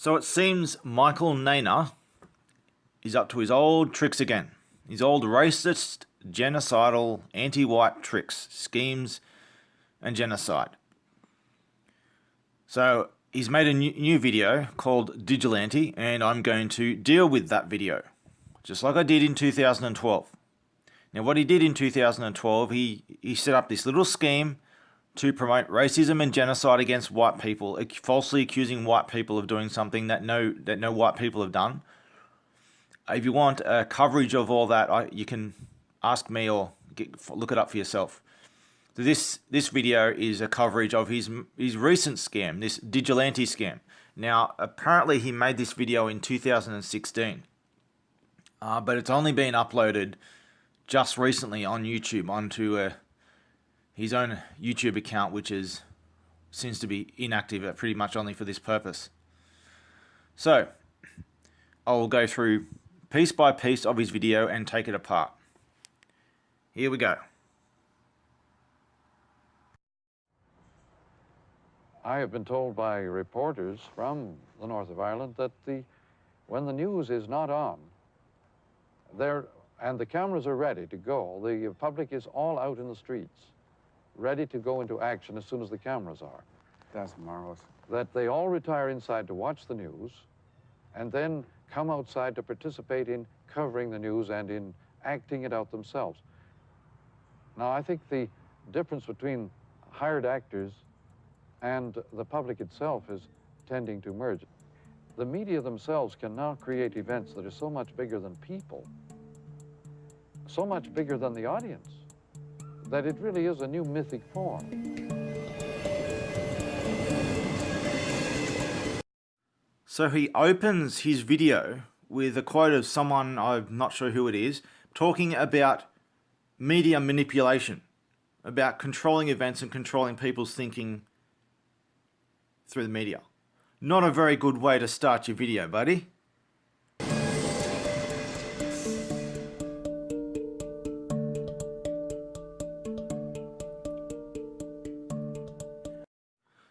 So it seems Michael Nainer is up to his old tricks again. His old racist, genocidal, anti-white tricks, schemes, and genocide. So he's made a new video called Digilante, and I'm going to deal with that video, just like I did in 2012. Now, what he did in 2012, he set up this little scheme to promote racism and genocide against white people, falsely accusing white people of doing something that no white people have done. If you want coverage of all that, you can ask me or look it up for yourself. So this video is a coverage of his recent scam, this Digilante scam. Now, apparently he made this video in 2016, but it's only been uploaded just recently on YouTube onto his own YouTube account, which seems to be inactive pretty much only for this purpose. So I will go through piece by piece of his video and take it apart. Here we go. I have been told by reporters from the north of Ireland that when the news is not on, and the cameras are ready to go, the public is all out in the streets, ready to go into action as soon as the cameras are. That's marvelous. That they all retire inside to watch the news and then come outside to participate in covering the news and in acting it out themselves. Now, I think the difference between hired actors and the public itself is tending to merge. The media themselves can now create events that are so much bigger than people, so much bigger than the audience, that it really is a new mythic form. So he opens his video with a quote of someone, I'm not sure who it is, talking about media manipulation, about controlling events and controlling people's thinking through the media. Not a very good way to start your video, buddy.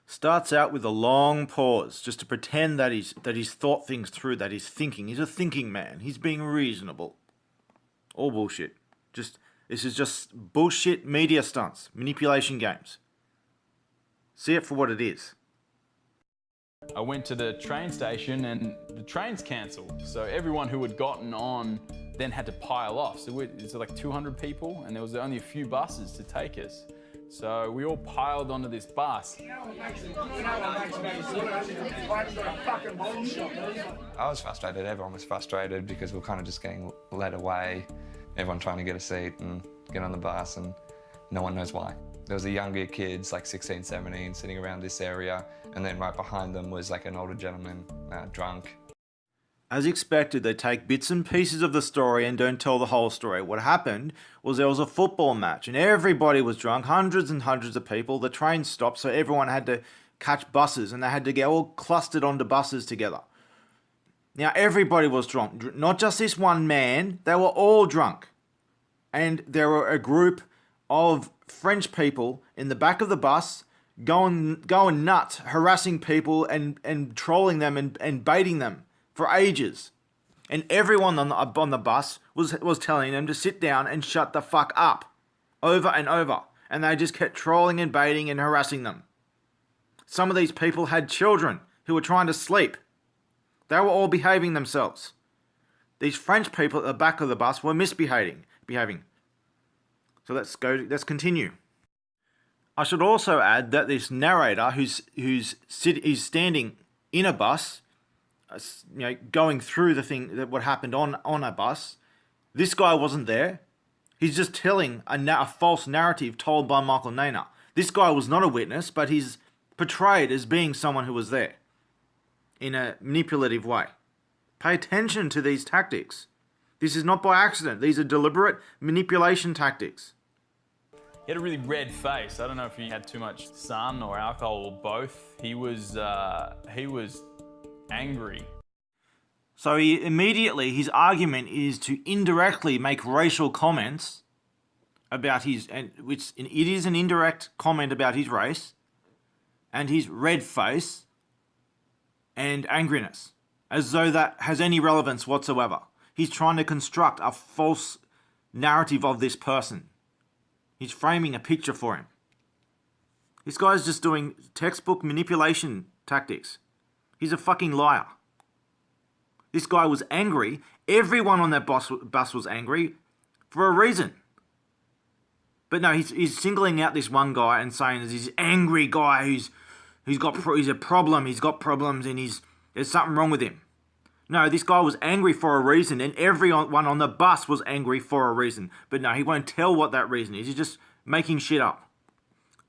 Starts out with a long pause, just to pretend that he's thought things through, that he's thinking. He's a thinking man. He's being reasonable. All bullshit. This is just bullshit media stunts, manipulation games. See it for what it is. I went to the train station and the train's cancelled. So everyone who had gotten on then had to pile off. So it's like 200 people and there was only a few buses to take us. So we all piled onto this bus. I was frustrated, everyone was frustrated because we were kind of just getting led away. Everyone trying to get a seat and get on the bus and no one knows why. There was the younger kids, like 16, 17, sitting around this area, and then right behind them was like an older gentleman, drunk. As expected, they take bits and pieces of the story and don't tell the whole story. What happened was there was a football match and everybody was drunk, hundreds and hundreds of people. The train stopped, so everyone had to catch buses and they had to get all clustered onto buses together. Now, everybody was drunk, not just this one man, they were all drunk. And there were a group of French people in the back of the bus going nuts, harassing people and trolling them and baiting them for ages. And everyone on the bus was telling them to sit down and shut the fuck up over and over. And they just kept trolling and baiting and harassing them. Some of these people had children who were trying to sleep. They were all behaving themselves. These French people at the back of the bus were misbehaving. So let's continue. I should also add that this narrator who's standing in a bus, going through what happened on a bus, this guy wasn't there. He's just telling a false narrative told by Michael Nainer. This guy was not a witness, but he's portrayed as being someone who was there in a manipulative way. Pay attention to these tactics. This is not by accident. These are deliberate manipulation tactics. He had a really red face. I don't know if he had too much sun or alcohol or both. He was angry. So his argument is to indirectly make racial comments about it is an indirect comment about his race and his red face and angriness, as though that has any relevance whatsoever. He's trying to construct a false narrative of this person. He's framing a picture for him. This guy's just doing textbook manipulation tactics. He's a fucking liar. This guy was angry. Everyone on that bus was angry for a reason. But no, he's singling out this one guy and saying there's this angry guy he's a problem, he's got problems, and there's something wrong with him. No, this guy was angry for a reason, and everyone on the bus was angry for a reason. But no, he won't tell what that reason is. He's just making shit up.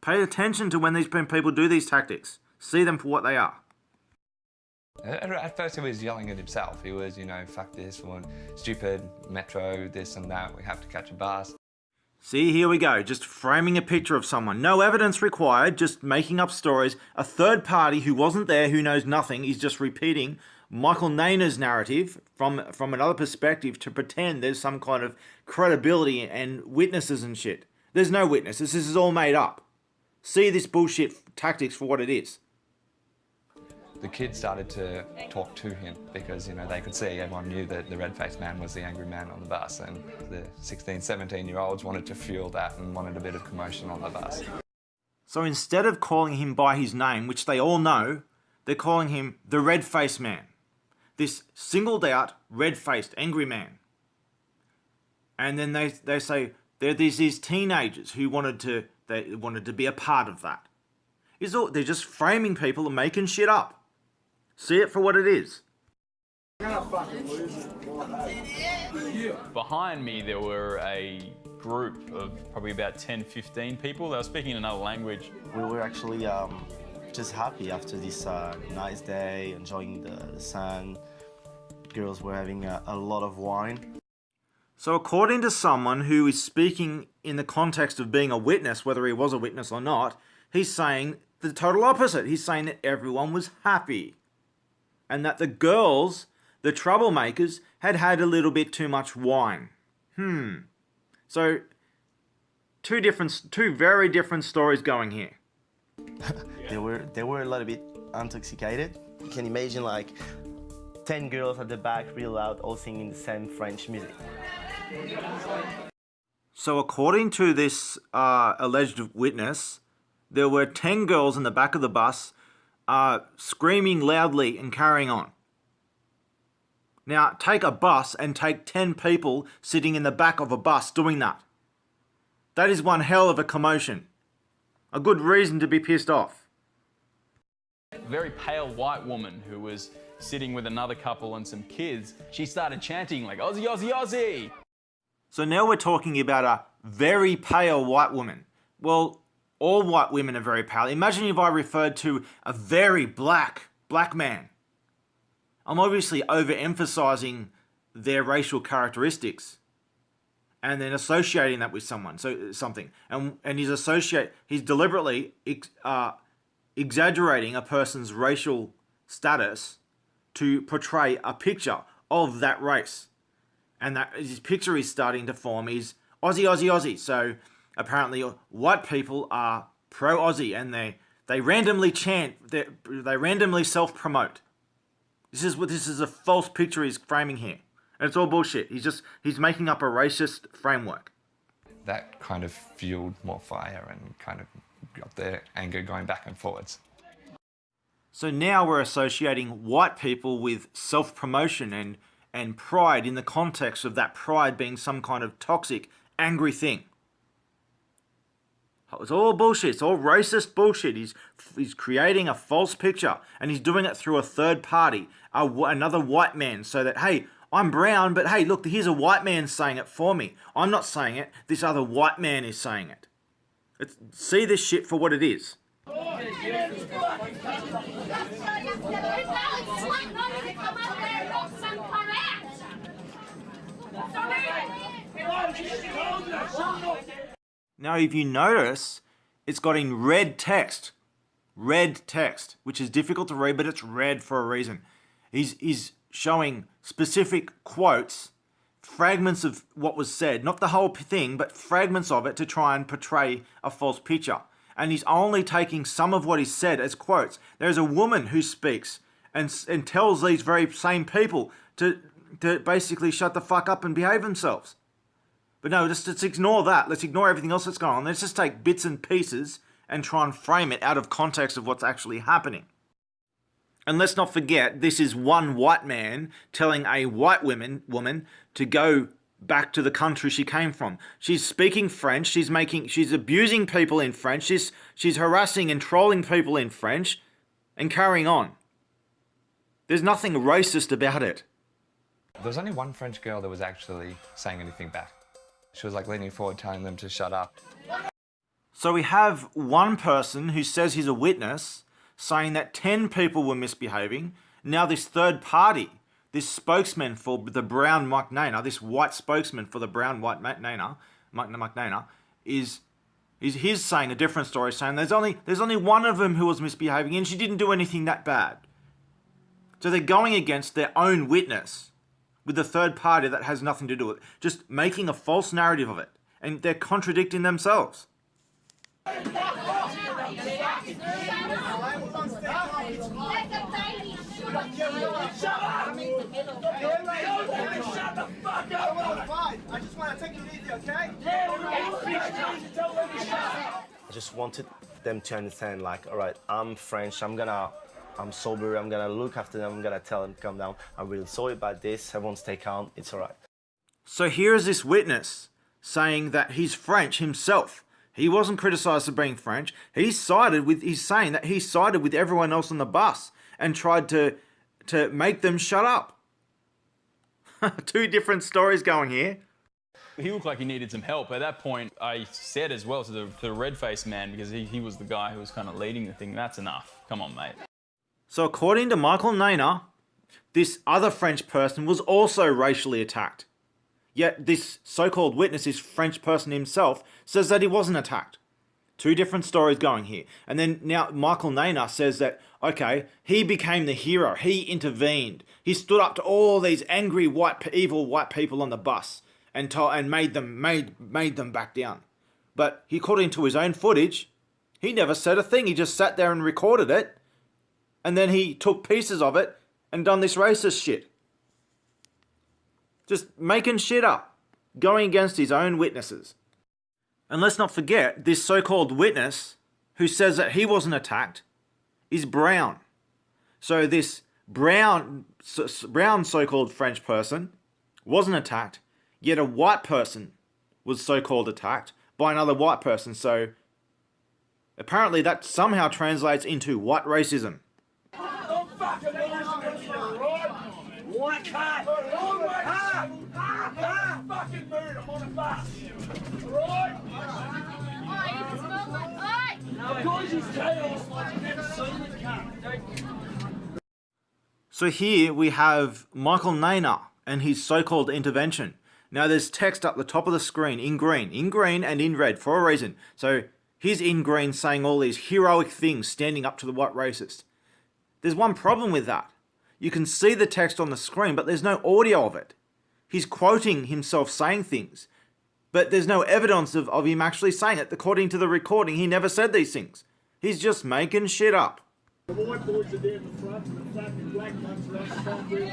Pay attention to when these people do these tactics. See them for what they are. At first he was yelling at himself. He was, fuck this, one stupid metro, this and that, we have to catch a bus. See, here we go, just framing a picture of someone. No evidence required, just making up stories. A third party who wasn't there, who knows nothing, is just repeating Michael Nainer's narrative from another perspective to pretend there's some kind of credibility and witnesses and shit. There's no witnesses, this is all made up. See this bullshit tactics for what it is. The kids started to talk to him because, they could see, everyone knew that the red-faced man was the angry man on the bus, and the 16, 17-year-olds wanted to fuel that and wanted a bit of commotion on the bus. So instead of calling him by his name, which they all know, they're calling him the red-faced man. This singled out, red-faced, angry man. And then they say there's these teenagers who wanted to be a part of that. They're just framing people and making shit up. See it for what it is. Behind me, there were a group of probably about 10, 15 people. They were speaking another language. We were actually just happy after this nice day, enjoying the sun. Girls were having a lot of wine. So according to someone who is speaking in the context of being a witness, whether he was a witness or not, he's saying the total opposite. He's saying that everyone was happy. And that the girls, the troublemakers, had had a little bit too much wine. So, two very different stories going here. They were a little bit intoxicated. You can imagine 10 girls at the back, real loud, all singing the same French music. So according to this alleged witness, there were 10 girls in the back of the bus screaming loudly and carrying on. Now, take a bus and take 10 people sitting in the back of a bus doing that. That is one hell of a commotion. A good reason to be pissed off. A very pale white woman who was sitting with another couple and some kids, she started chanting like, Aussie, Aussie, Aussie! So now we're talking about a very pale white woman. Well, all white women are very pale. Imagine if I referred to a very black man. I'm obviously overemphasizing their racial characteristics and then associating that with something. And he's deliberately exaggerating a person's racial status to portray a picture of that race. And that his picture is starting to form is Aussie, Aussie, Aussie. So apparently white people are pro-Aussie and they randomly chant, they randomly self-promote. This is a false picture he's framing here. And it's all bullshit. He's making up a racist framework. That kind of fueled more fire and kind of got their anger going back and forwards. So now we're associating white people with self-promotion and pride in the context of that pride being some kind of toxic, angry thing. It's all bullshit. It's all racist bullshit. He's creating a false picture, and he's doing it through a third party, another white man, so that, hey, I'm brown, but hey, look, here's a white man saying it for me. I'm not saying it. This other white man is saying it. See this shit for what it is. Now, if you notice, it's got in red text, which is difficult to read, but it's red for a reason. He's showing specific quotes, fragments of what was said, not the whole thing, but fragments of it to try and portray a false picture. And he's only taking some of what he said as quotes. There's a woman who speaks and tells these very same people to basically shut the fuck up and behave themselves. But no, let's ignore that. Let's ignore everything else that's going on. Let's just take bits and pieces and try and frame it out of context of what's actually happening. And let's not forget, this is one white man telling a white woman to go back to the country she came from. She's speaking French. She's abusing people in French. She's harassing and trolling people in French and carrying on. There's nothing racist about it. There was only one French girl that was actually saying anything back. She was like leaning forward, telling them to shut up. So we have one person who says he's a witness saying that 10 people were misbehaving. Now this third party, this spokesman for the brown Mike Naina, this white spokesman for the brown white Mike Naina, is he's saying a different story, saying there's only one of them who was misbehaving and she didn't do anything that bad. So they're going against their own witness with the third party that has nothing to do with it, just making a false narrative of it, and they're contradicting themselves. I just wanted them to understand, like, all right, I'm French, I'm sober, I'm gonna look after them, I'm gonna tell them, calm down, I'm really sorry about this, everyone stay calm, it's all right. So here is this witness saying that he's French himself. He wasn't criticised for being French. He's saying that he sided with everyone else on the bus and tried to make them shut up. Two different stories going here. He looked like he needed some help. At that point, I said as well to the red-faced man, because he was the guy who was kind of leading the thing, that's enough. Come on, mate. So according to Michael Naina, this other French person was also racially attacked. Yet this so-called witness, this French person himself, says that he wasn't attacked. Two different stories going here. And then now Michael Naina says that, okay, he became the hero. He intervened. He stood up to all these angry evil white people on the bus and made them back down. But according to his own footage, he never said a thing. He just sat there and recorded it. And then he took pieces of it and done this racist shit. Just making shit up, going against his own witnesses. And let's not forget, this so-called witness who says that he wasn't attacked is brown. So this brown so-called French person wasn't attacked, yet a white person was so-called attacked by another white person. So apparently that somehow translates into white racism. White cat! Fucking move! I'm on a bus! Right? Of course he's chaos like you've never seen the cat. So here we have Michael Naina and his so-called intervention. Now there's text up the top of the screen in green and in red for a reason. So he's in green saying all these heroic things, standing up to the white racist. There's one problem with that. You can see the text on the screen, but there's no audio of it. He's quoting himself saying things, but there's no evidence of him actually saying it. According to the recording, he never said these things. He's just making shit up. The white boys are there in the front and the fucking black ones are up the front wheel.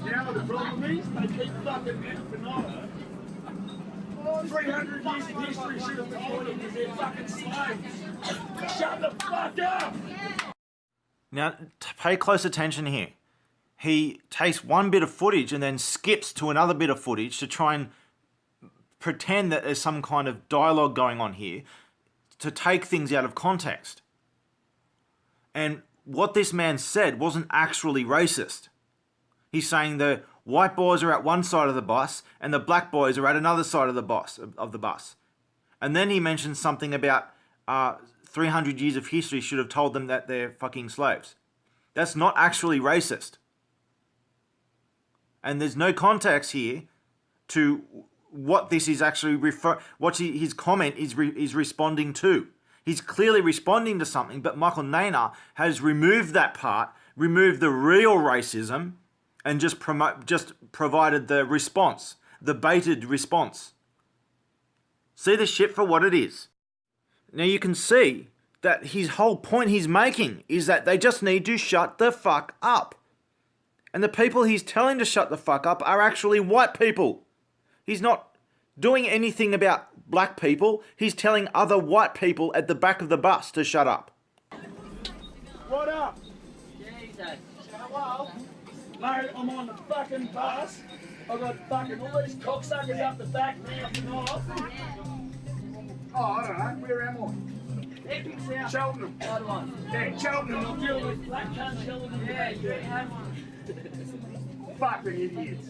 Now the problem is they keep fucking empanadas. 300 years of history should have told them because they're fucking slaves. Shut the fuck up! Now, pay close attention here. He takes one bit of footage and then skips to another bit of footage to try and pretend that there's some kind of dialogue going on here to take things out of context. And what this man said wasn't actually racist. He's saying the white boys are at one side of the bus and the black boys are at another side of the bus. And then he mentions something about 300 years of history should have told them that they're fucking slaves. That's not actually racist. And there's no context here to what this is actually his comment is responding to. He's clearly responding to something, but Michael Naina has removed that part, removed the real racism, and just provided the response, the baited response. See the shit for what it is. Now you can see that his whole point he's making is that they just need to shut the fuck up. And the people he's telling to shut the fuck up are actually white people. He's not doing anything about black people. He's telling other white people at the back of the bus to shut up. What up? Hello? Mate, I'm on the fucking bus. I've got fucking all these cocksuckers up the back mouthing off. Oh, I don't know. Where am I? Epic South. Cheltenham. Yeah, Cheltenham. I'm dealing with black cunt Cheltenham. Yeah. Fucking idiots.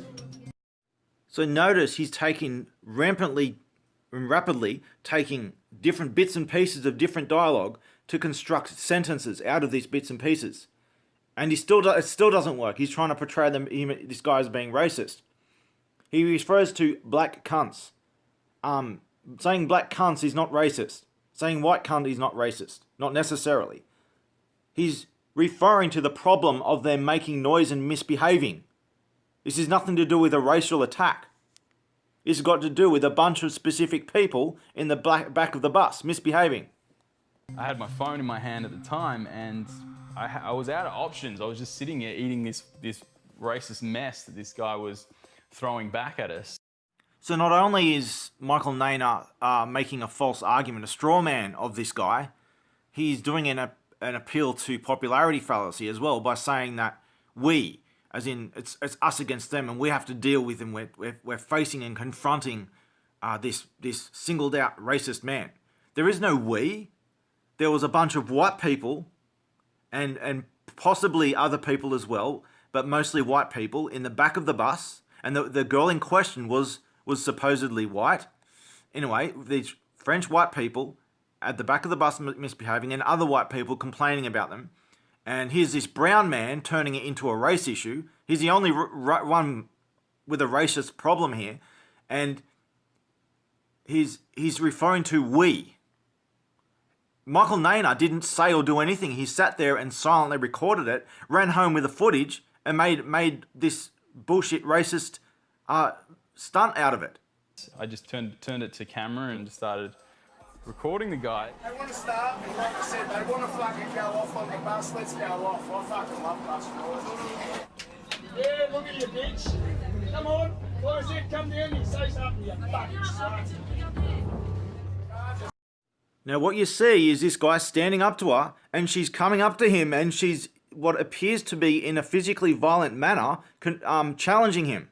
So notice he's taking rapidly taking different bits and pieces of different dialogue to construct sentences out of these bits and pieces. And it still doesn't work. He's trying to portray this guy as being racist. He refers to black cunts. Saying black cunts is not racist. Saying white cunt is not racist. Not necessarily. He's referring to the problem of them making noise and misbehaving. This has nothing to do with a racial attack. It's got to do with a bunch of specific people in the back of the bus misbehaving. I had my phone in my hand at the time, and I was out of options. I was just sitting here eating this racist mess that this guy was throwing back at us. So not only is Michael Nainer making a false argument, a straw man of this guy, he's doing an appeal to popularity fallacy as well by saying that we, as in it's us against them, and we have to deal with them. We're facing and confronting this singled out racist man. There is no we. There was a bunch of white people and possibly other people as well, but mostly white people in the back of the bus, and the girl in question was supposedly white. Anyway, these French white people at the back of the bus misbehaving and other white people complaining about them. And here's this brown man turning it into a race issue. He's the only one with a racist problem here. And he's referring to we. Michael Nainer didn't say or do anything. He sat there and silently recorded it, ran home with the footage, and made this bullshit racist stunt out of it. I just turned it to camera and just started recording the guy. They want to start, and like I said, they want to fucking go off on the bus. Let's go off. I fucking love bus rides. Yeah, look at you, bitch. Come on. What is it? Come down and say something, you fucking slut. Now what you see is this guy standing up to her, and she's coming up to him, and she's what appears to be in a physically violent manner, challenging him.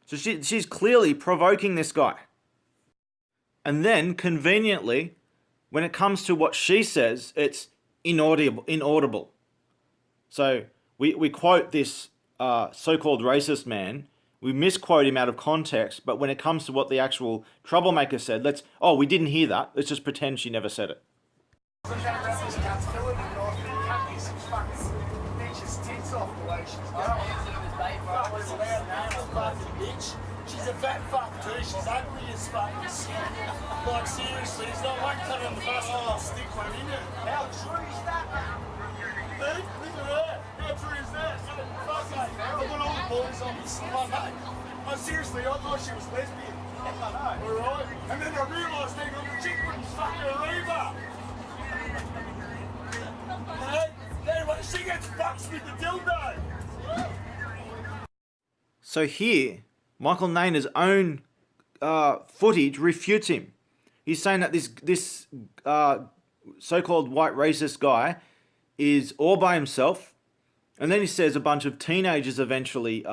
So she's clearly provoking this guy. And then, conveniently, when it comes to what she says, it's inaudible. So we quote this so-called racist man, we misquote him out of context, but when it comes to what the actual troublemaker said, we didn't hear that. Let's just pretend she never said it. She's a fat fuck too, she's ugly as fuck. Like seriously, it's not like coming on the bus and stick one in it. How true is that? Dude, look at her. How true is that? Fuck mate, I want all the boys on this one, mate. Oh, seriously, I thought she was lesbian. Alright? And then I realised hang on, the chick wouldn't fuck her either. Anyway, she gets fucked with the dildo. So here, Michael Nainer's own footage refutes him. He's saying that this so-called white racist guy is all by himself, and then he says a bunch of teenagers eventually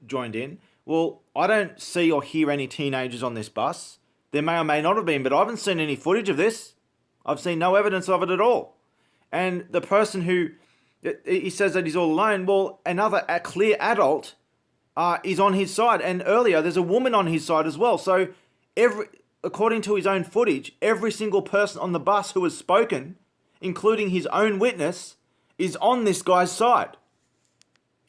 joined in. Well, I don't see or hear any teenagers on this bus. There may or may not have been, but I haven't seen any footage of this. I've seen no evidence of it at all. And the person who he says that he's all alone, well, a clear adult is on his side, and earlier there's a woman on his side as well. So according to his own footage, every single person on the bus who has spoken, including his own witness, is on this guy's side.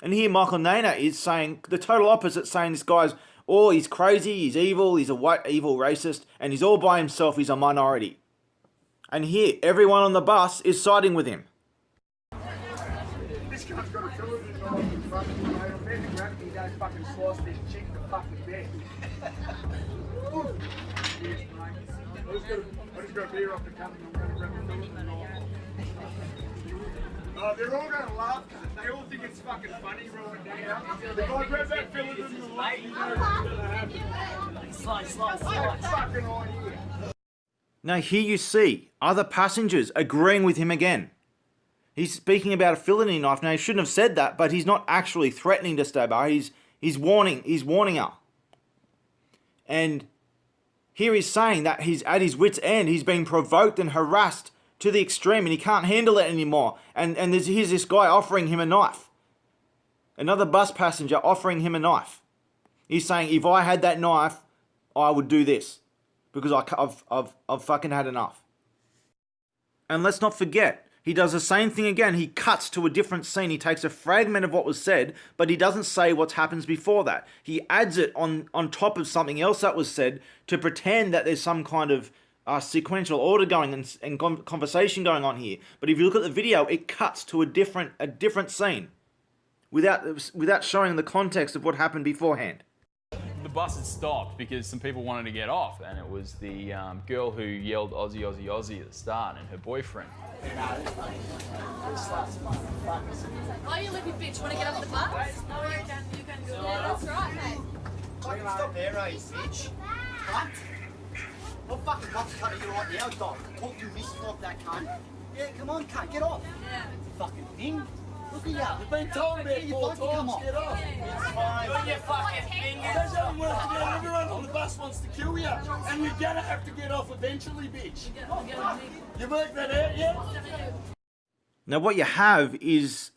And here Michael Nainer is saying the total opposite, saying this guy's, he's crazy, he's evil, he's a white evil racist, and he's all by himself, he's a minority. And here, everyone on the bus is siding with him. This guy's got a fillet in the fucking mate. I'm better to grab it and go fucking slice this chicken to fucking bed. Cheers, mate. I just got a beer off the cup and I'm going to grab the fillet. Oh, they're all going to laugh because they all think it's fucking funny right now. If I grab that fillet in the lake, you know what's going to happen. Slice. Fucking idea. Now here you see other passengers agreeing with him again. He's speaking about a fillet knife. Now he shouldn't have said that, but he's not actually threatening to stab her. He's warning her. And here he's saying that he's at his wit's end. He's being provoked and harassed to the extreme and he can't handle it anymore. And here's this guy offering him a knife. Another bus passenger offering him a knife. He's saying, if I had that knife, I would do this. Because I've fucking had enough. And let's not forget, he does the same thing again. He cuts to a different scene. He takes a fragment of what was said, but he doesn't say what happens before that. He adds it on top of something else that was said to pretend that there's some kind of sequential order going and conversation going on here. But if you look at the video, it cuts to a different scene without showing the context of what happened beforehand. The bus had stopped because some people wanted to get off, and it was the girl who yelled Aussie, Aussie, Aussie at the start, and her boyfriend. Oh, you lippy bitch, want to get off the bus? No, you can do it. Yeah, that's right, mate. Fucking stop there, bitch. Cunt. What fucking bus cunt are you right now, dog? Talk to this like that, cunt. Yeah, come on, cunt, get off. Yeah. Fucking thing. Look at you. You've been told about You 4 fucking come times, off. get off. It's fine. Do your fucking thing. That's how it works. Everyone on the bus wants to kill you. And you're gonna have to get off eventually, bitch. You worked that out, yeah? Now what you have is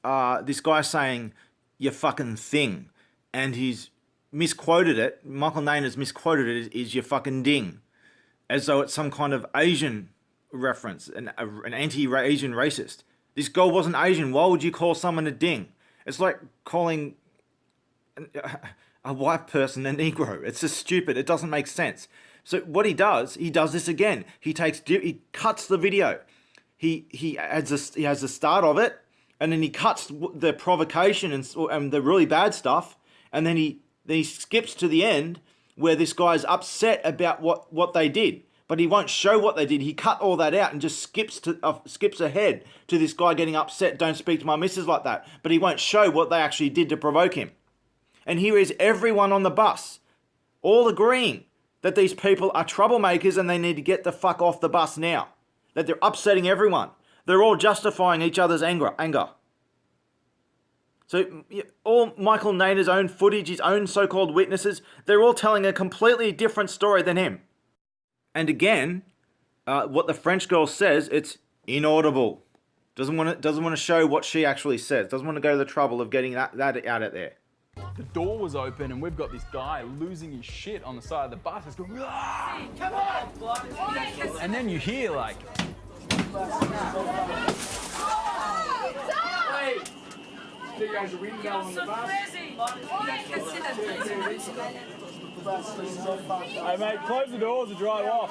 this guy saying, you fucking thing. And he's misquoted it. Michael Nain has misquoted it as you fucking ding. As though it's some kind of Asian reference, an anti-Asian racist. This girl wasn't Asian. Why would you call someone a ding? It's like calling a white person a Negro. It's just stupid. It doesn't make sense. So what he does this again. He cuts the video. He has the start of it, and then he cuts the provocation and the really bad stuff, and then he skips to the end where this guy's upset about what they did. But he won't show what they did. He cut all that out and just skips ahead to this guy getting upset. Don't speak to my missus like that. But he won't show what they actually did to provoke him. And here is everyone on the bus, all agreeing that these people are troublemakers and they need to get the fuck off the bus now. That they're upsetting everyone. They're all justifying each other's anger. So all Michael Naina's own footage, his own so-called witnesses, they're all telling a completely different story than him. And again, what the French girl says, it's inaudible. Doesn't want to show what she actually says. Doesn't want to go to the trouble of getting that out there. The door was open, and we've got this guy losing his shit on the side of the bus. It's going, "Ah!" Come on! And then you hear like, There goes a window on the bus. hey mate, close the doors and drive off.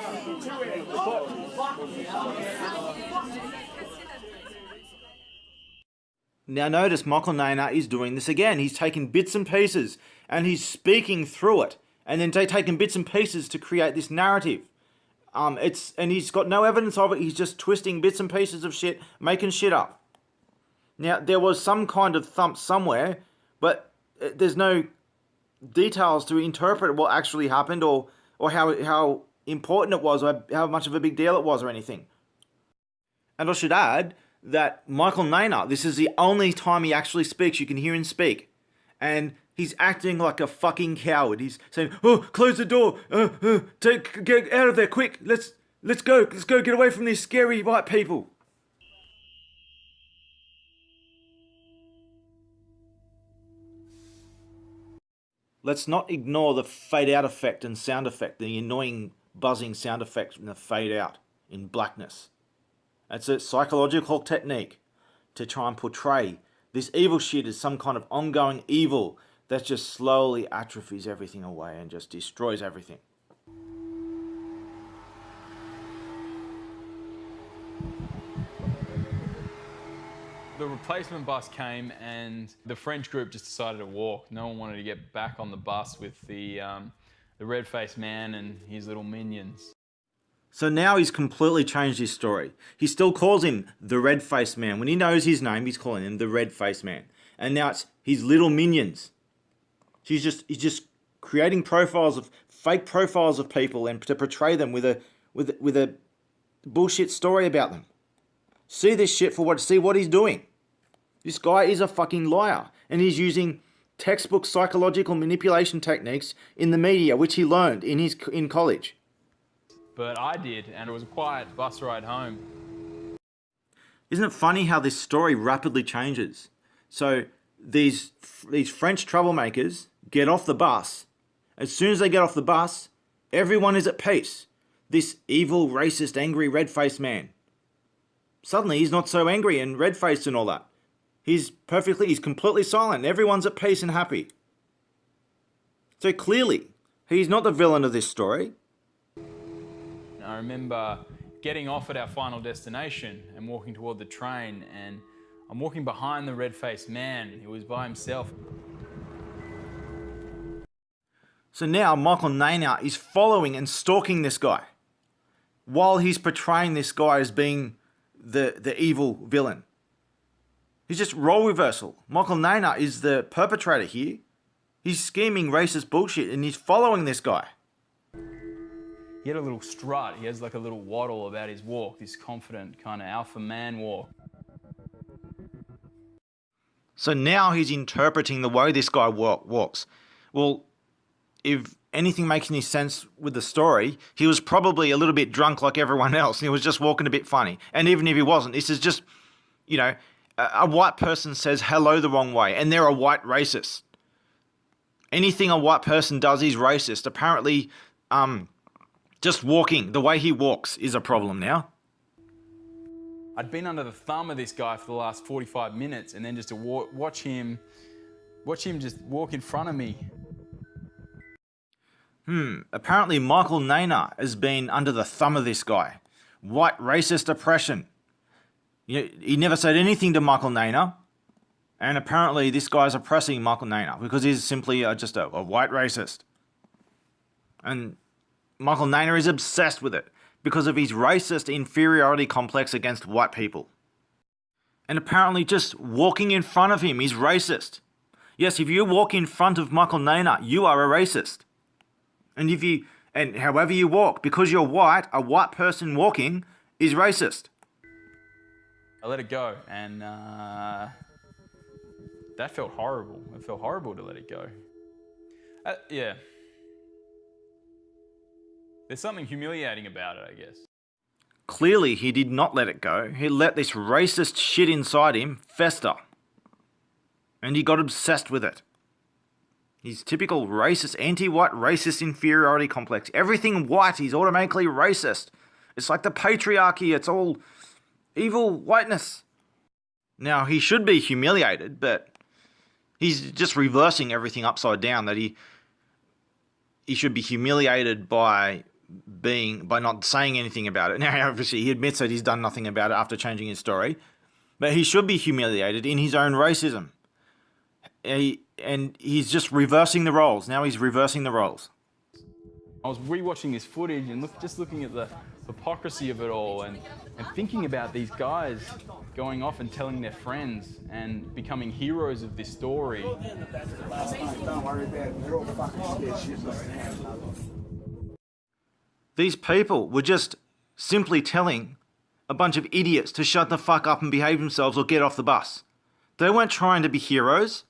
Now notice Michael Naina is doing this again. He's taking bits and pieces and he's speaking through it and then taking bits and pieces to create this narrative. And he's got no evidence of it. He's just twisting bits and pieces of shit, making shit up. Now, there was some kind of thump somewhere, but there's no details to interpret what actually happened or how important it was or how much of a big deal it was or anything. And I should add that Michael Naina, this is the only time he actually speaks. You can hear him speak. And he's acting like a fucking coward. He's saying, "Oh, close the door. Get out of there quick. Let's go. Let's go get away from these scary white people." Let's not ignore the fade out effect and sound effect, the annoying buzzing sound effect from the fade out in blackness. It's a psychological technique to try and portray this evil shit as some kind of ongoing evil that just slowly atrophies everything away and just destroys everything. The replacement bus came and the French group just decided to walk. No one wanted to get back on the bus with the red-faced man and his little minions. So now he's completely changed his story. He still calls him the red-faced man. When he knows his name, he's calling him the red-faced man. And now it's his little minions. He's just creating fake profiles of people and to portray them with a bullshit story about them. See this shit for see what he's doing. This guy is a fucking liar, and he's using textbook psychological manipulation techniques in the media, which he learned in college. But I did, and it was a quiet bus ride home. Isn't it funny how this story rapidly changes? So these French troublemakers get off the bus. As soon as they get off the bus, everyone is at peace. This evil, racist, angry, red-faced man. Suddenly he's not so angry and red-faced and all that. He's completely silent. Everyone's at peace and happy. So clearly, he's not the villain of this story. I remember getting off at our final destination and walking toward the train, and I'm walking behind the red-faced man. He was by himself. So now Michael Naynor is following and stalking this guy while he's portraying this guy as being the evil villain. He's just role reversal. Michael Naynor is the perpetrator here. He's scheming racist bullshit and he's following this guy. He had a little strut. He has like a little waddle about his walk, this confident kind of alpha man walk. So now he's interpreting the way this guy walks. Well, if anything makes any sense with the story, he was probably a little bit drunk like everyone else. And he was just walking a bit funny. And even if he wasn't, this is just, a white person says hello the wrong way and they're a white racist. Anything a white person does is racist. Apparently, just walking, the way he walks is a problem now. I'd been under the thumb of this guy for the last 45 minutes, and then just to watch him just walk in front of me. Apparently Michael Naynor has been under the thumb of this guy. White racist oppression. He never said anything to Michael Naynor, and apparently this guy's oppressing Michael Naynor because he's simply just a white racist. And Michael Naynor is obsessed with it because of his racist inferiority complex against white people. And apparently just walking in front of him is racist. Yes, if you walk in front of Michael Naynor, you are a racist. And however you walk, because you're white, a white person walking is racist. I let it go, and that felt horrible. It felt horrible to let it go. Yeah. There's something humiliating about it, I guess. Clearly, he did not let it go. He let this racist shit inside him fester. And he got obsessed with it. His typical racist, anti-white racist inferiority complex. Everything white is automatically racist. It's like the patriarchy. It's all evil whiteness. Now, he should be humiliated, but he's just reversing everything upside down. That he should be humiliated by not saying anything about it. Now, obviously, he admits that he's done nothing about it after changing his story, but he should be humiliated in his own racism. And he's just reversing the roles. Now he's reversing the roles. I was rewatching this footage and just looking at the hypocrisy of it all and thinking about these guys going off and telling their friends and becoming heroes of this story. Don't worry about it. They're all fucking scared shitless. These people were just simply telling a bunch of idiots to shut the fuck up and behave themselves or get off the bus. They weren't trying to be heroes.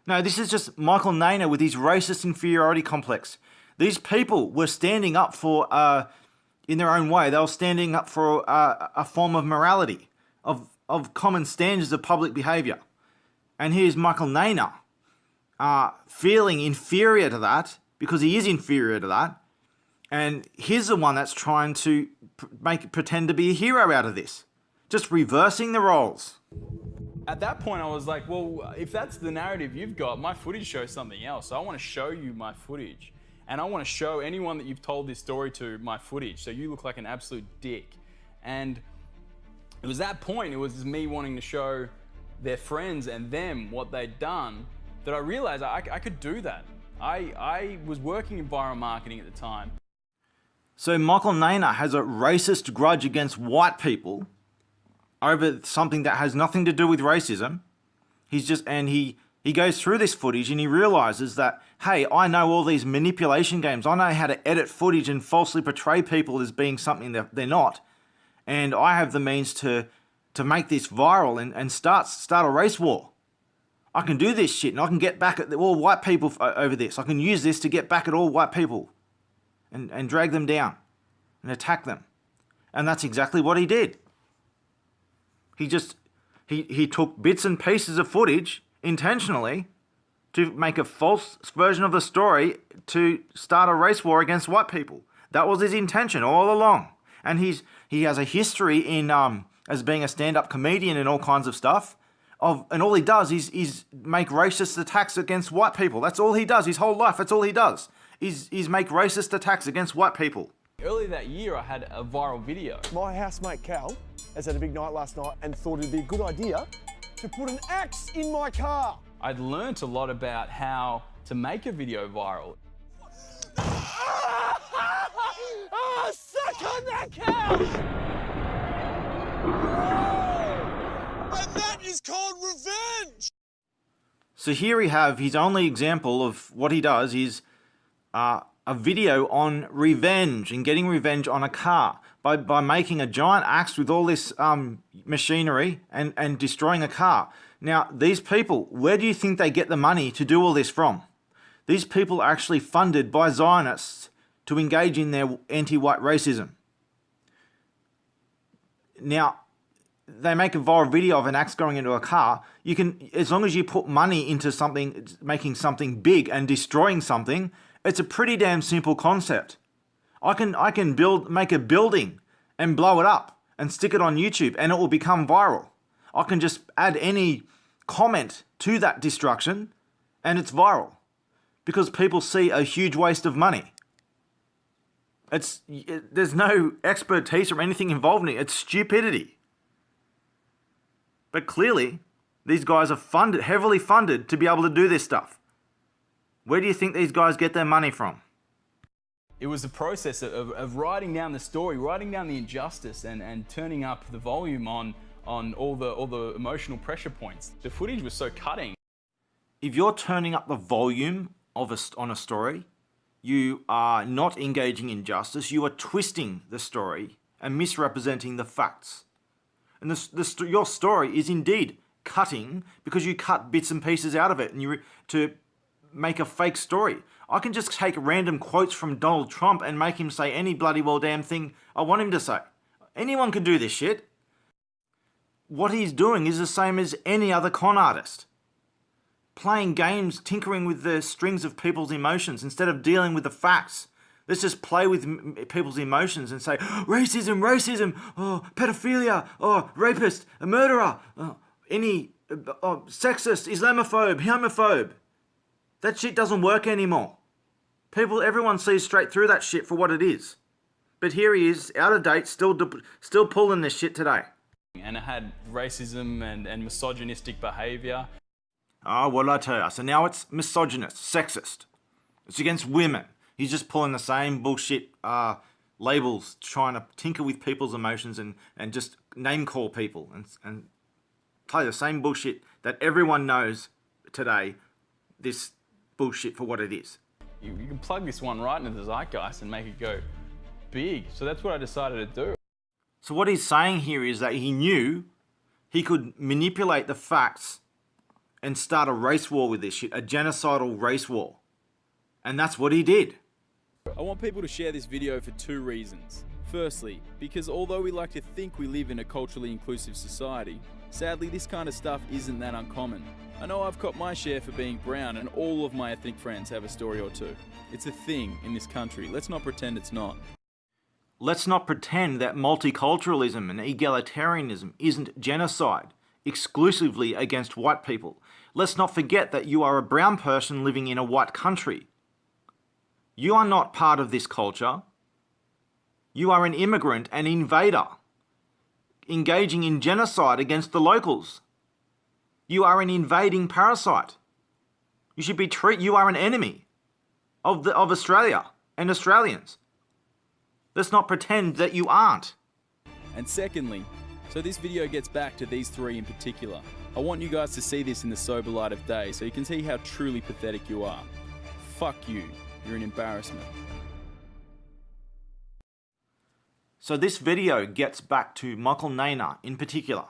No, this is just Michael Naynor with his racist inferiority complex. These people were standing up for, in their own way, they were standing up for a form of morality, of common standards of public behaviour. And here's Michael Naynor feeling inferior to that, because he is inferior to that, and he's the one that's trying to pretend to be a hero out of this. Just reversing the roles. At that point, I was like, well, if that's the narrative you've got, my footage shows something else. So I want to show you my footage. And I want to show anyone that you've told this story to my footage. So you look like an absolute dick. And It was that point, it was me wanting to show their friends and them what they'd done, that I realized I could do that. I was working in viral marketing at the time. So Michael Nainer has a racist grudge against white people over something that has nothing to do with racism. He goes through this footage and he realizes that, hey, I know all these manipulation games. I know how to edit footage and falsely portray people as being something that they're not. And I have the means to make this viral and start a race war. I can do this shit and I can get back at all white people over this. I can use this to get back at all white people and drag them down and attack them. And that's exactly what he did. He took bits and pieces of footage intentionally to make a false version of the story to start a race war against white people. That was his intention all along. And he has a history in as being a stand-up comedian and all kinds of stuff. And all he does is make racist attacks against white people. That's all he does. His whole life, that's all he does. Is make racist attacks against white people. Earlier that year, I had a viral video. My housemate Cal has had a big night last night and thought it'd be a good idea to put an axe in my car. I'd learnt a lot about how to make a video viral. Suck on that cow! And that is called revenge! So here we have his only example of what he does is a video on revenge and getting revenge on a car by making a giant axe with all this machinery and destroying a car. Now, these people, where do you think they get the money to do all this from? These people are actually funded by Zionists to engage in their anti-white racism. Now, they make a viral video of an axe going into a car. You can, as long as you put money into something, making something big and destroying something, it's a pretty damn simple concept. I can make a building and blow it up and stick it on YouTube and it will become viral. I can just add any comment to that destruction and it's viral because people see a huge waste of money. There's no expertise or anything involved in it. It's stupidity. But clearly, these guys are heavily funded to be able to do this stuff. Where do you think these guys get their money from? It was a process of writing down the story, writing down the injustice and turning up the volume on all the emotional pressure points. The footage was so cutting. If you're turning up the volume on a story, you are not engaging in justice, you are twisting the story and misrepresenting the facts. And your story is indeed cutting because you cut bits and pieces out of it and to make a fake story. I can just take random quotes from Donald Trump and make him say any bloody well damn thing I want him to say. Anyone can do this shit. What he's doing is the same as any other con artist. Playing games, tinkering with the strings of people's emotions instead of dealing with the facts. Let's just play with people's emotions and say, racism, pedophilia, rapist, a murderer, sexist, Islamophobe, homophobe. That shit doesn't work anymore. Everyone sees straight through that shit for what it is. But here he is, out of date, still pulling this shit today. And it had racism and misogynistic behaviour. Oh, what did I tell you? So now it's misogynist, sexist. It's against women. He's just pulling the same bullshit labels, trying to tinker with people's emotions and just name call people and play the same bullshit that everyone knows today, this bullshit for what it is. You can plug this one right into the zeitgeist and make it go big. So that's what I decided to do. So what he's saying here is that he knew he could manipulate the facts and start a race war with this shit, a genocidal race war. And that's what he did. I want people to share this video for two reasons. Firstly, because although we like to think we live in a culturally inclusive society, sadly this kind of stuff isn't that uncommon. I know I've caught my share for being brown and all of my ethnic friends have a story or two. It's a thing in this country. Let's not pretend it's not. Let's not pretend that multiculturalism and egalitarianism isn't genocide exclusively against white people. Let's not forget that you are a brown person living in a white country. You are not part of this culture. You are an immigrant, an invader. engaging in genocide against the locals. You are an invading parasite. You are an enemy of Australia and Australians. Let's not pretend that you aren't. And secondly, so this video gets back to these three in particular. I want you guys to see this in the sober light of day so you can see how truly pathetic you are. Fuck you. You're an embarrassment. So this video gets back to Michael Naynor in particular.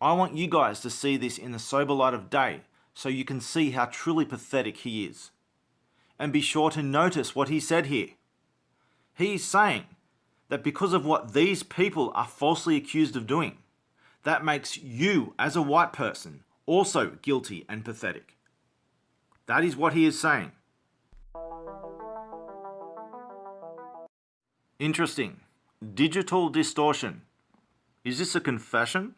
I want you guys to see this in the sober light of day so you can see how truly pathetic he is. And be sure to notice what he said here. He is saying that because of what these people are falsely accused of doing, that makes you as a white person also guilty and pathetic. That is what he is saying. Interesting. Digital distortion. Is this a confession?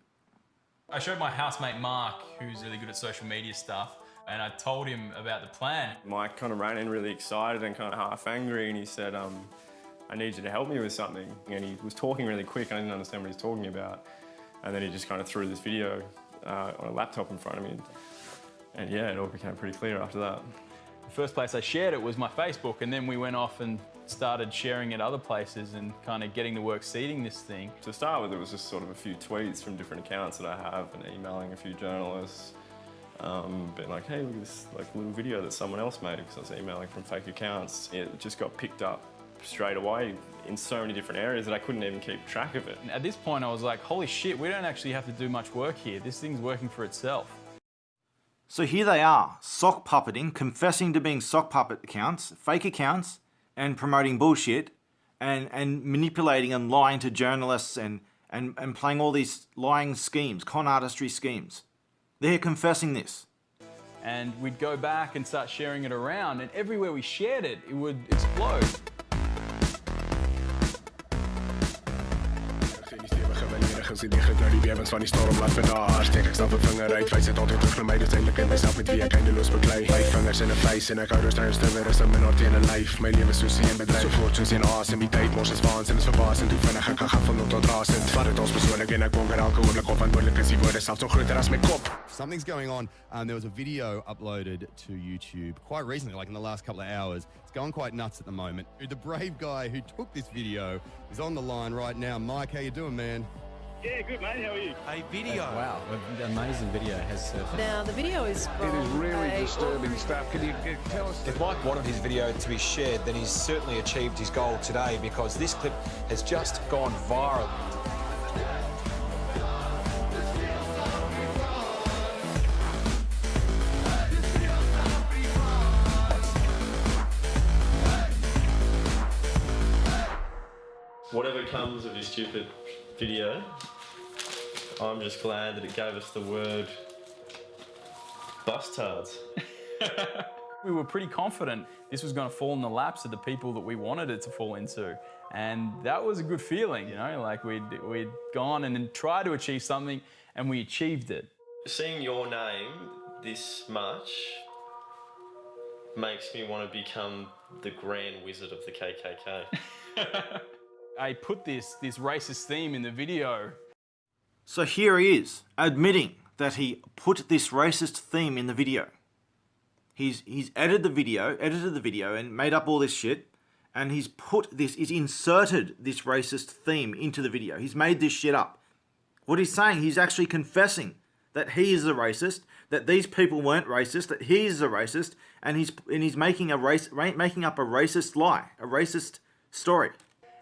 I showed my housemate Mark, who's really good at social media stuff, and I told him about the plan. Mike kind of ran in really excited and kind of half angry, and he said, I need you to help me with something. And he was talking really quick, and I didn't understand what he was talking about. And then he just kind of threw this video on a laptop in front of me. And yeah, it all became pretty clear after that. The first place I shared it was my Facebook, and then we went off and started sharing it other places and kind of getting to work seeding this thing. To start with, it was just sort of a few tweets from different accounts that I have and emailing a few journalists, being like, hey, look at this little video that someone else made, because I was emailing from fake accounts. It just got picked up straight away in so many different areas that I couldn't even keep track of it. At this point, I was like, holy shit, we don't actually have to do much work here. This thing's working for itself. So here they are, sock puppeting, confessing to being sock puppet accounts, fake accounts, and promoting bullshit, and manipulating and lying to journalists and playing all these lying schemes, con artistry schemes. They're confessing this. And we'd go back and start sharing it around, and everywhere we shared it, it would explode. Gezien die geduld die van die storm laat vandaar. Steek ek snap 'n vinger uit, wys dit altyd terug na my. Dis eintlik in myself met wie ek eindeloos beklei. 5 vingers in 'n face en ek hou rustig stywer as 'n minnaar teen 'n lyf. My lewe soos 'n bedryf. So voort soos 'n asem, die tyd mos is waans en is verbasend. Hoe vinnig ek kan gaan van nul tot rasend. Vat dit ons persoonlik en ek konker elke oomblik op verantwoordelik is die woorde selfs nog groter as my kop. Something's going on. There was a video uploaded to YouTube quite recently, like in the last couple of hours. It's going quite nuts at the moment. The brave guy who took this video is on the line right now. Mike, how you doing, man? Yeah, good, mate. How are you? A video. Wow, an amazing video has surfaced. Now, the video is from It is really disturbing stuff. Can you tell us? If Mike wanted his video to be shared, then he's certainly achieved his goal today, because this clip has just gone viral. Whatever comes of this stupid video, I'm just glad that it gave us the word bustards. We were pretty confident this was going to fall in the laps of the people that we wanted it to fall into. And that was a good feeling, you know, like we'd gone and then tried to achieve something and we achieved it. Seeing your name this much makes me want to become the Grand Wizard of the KKK. I put this racist theme in the video. So here he is, admitting that he put this racist theme in the video. He's edited the video and made up all this shit, and he's inserted this racist theme into the video. He's made this shit up. What he's saying, he's actually confessing that he is a racist, that these people weren't racist, that he is a racist, and he's making up a racist lie, a racist story.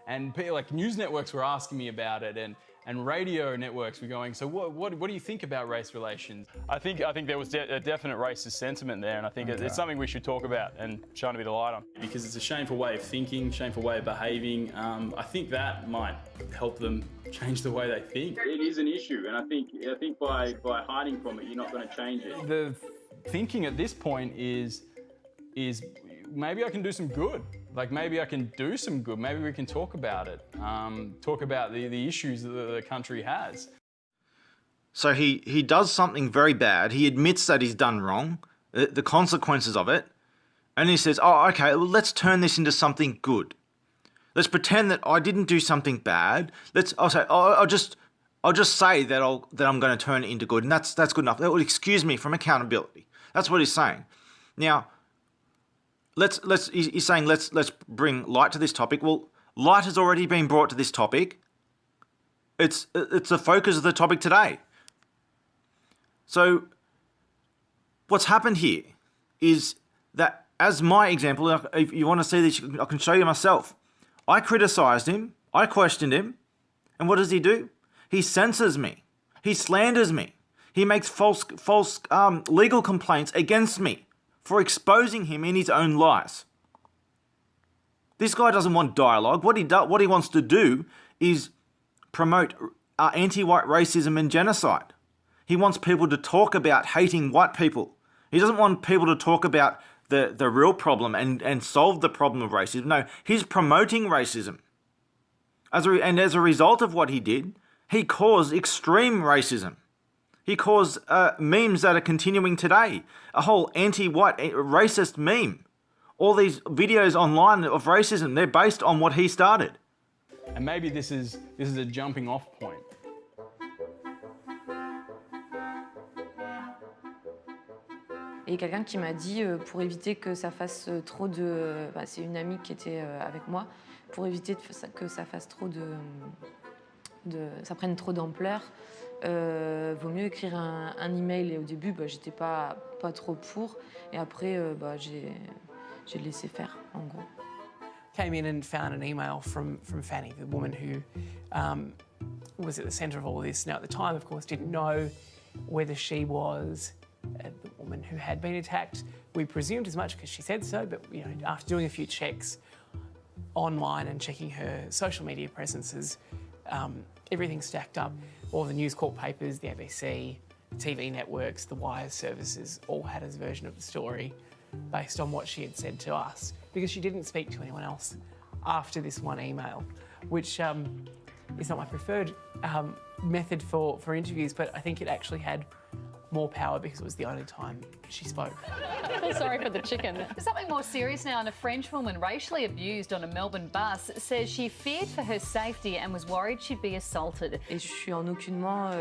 And people, like news networks were asking me about it, and radio networks were going, so what do you think about race relations? I think there was a definite racist sentiment there, and I think it's something we should talk about and shine a bit of light on. Because it's a shameful way of thinking, shameful way of behaving. I think that might help them change the way they think. It is an issue, and I think by hiding from it, you're not going to change it. The thinking at this point is maybe I can do some good. Like maybe I can do some good. Maybe we can talk about it. Talk about the issues that the country has. So he does something very bad. He admits that he's done wrong, the consequences of it, and he says, "Oh, okay, well, let's turn this into something good. Let's pretend that I didn't do something bad. I'll I'll just say that I'm going to turn it into good, and that's good enough. That would excuse me from accountability. That's what he's saying. Now, he's saying let's bring light to this topic. Well, light has already been brought to this topic. It's the focus of the topic today. So, what's happened here is that, as my example, if you want to see this, I can show you myself. I criticised him, I questioned him, and what does he do? He censors me. He slanders me. He makes false legal complaints against me for exposing him in his own lies. This guy doesn't want dialogue. What he wants to do is promote anti-white racism and genocide. He wants people to talk about hating white people. He doesn't want people to talk about the real problem and solve the problem of racism. No, he's promoting racism. As a result of what he did, he caused extreme racism. He caused memes that are continuing today. A whole anti-white racist meme. All these videos online of racism, they're based on what he started. And maybe this is a jumping off point. Et quelqu'un qui m'a dit, pour éviter que ça fasse trop de... c'est une amie qui était avec moi, pour éviter que ça fasse trop ça prenne trop d'ampleur, vaut mieux écrire un email. Et au début, j'étais pas trop pour. Et après, j'ai laissé faire, en gros. Came in and found an email from Fanny, the woman who was at the centre of all this. Now, at the time, of course, didn't know whether she was the woman who had been attacked. We presumed as much because she said so, but after doing a few checks online and checking her social media presences, everything stacked up. All the News Corp papers, the ABC, TV networks, the Wire services all had a version of the story based on what she had said to us, because she didn't speak to anyone else after this one email, which is not my preferred method for interviews, but I think it actually had more power because it was the only time she spoke. I feel sorry for the chicken. Something more serious now, and a French woman racially abused on a Melbourne bus says she feared for her safety and was worried she'd be assaulted. Et je suis en aucunement...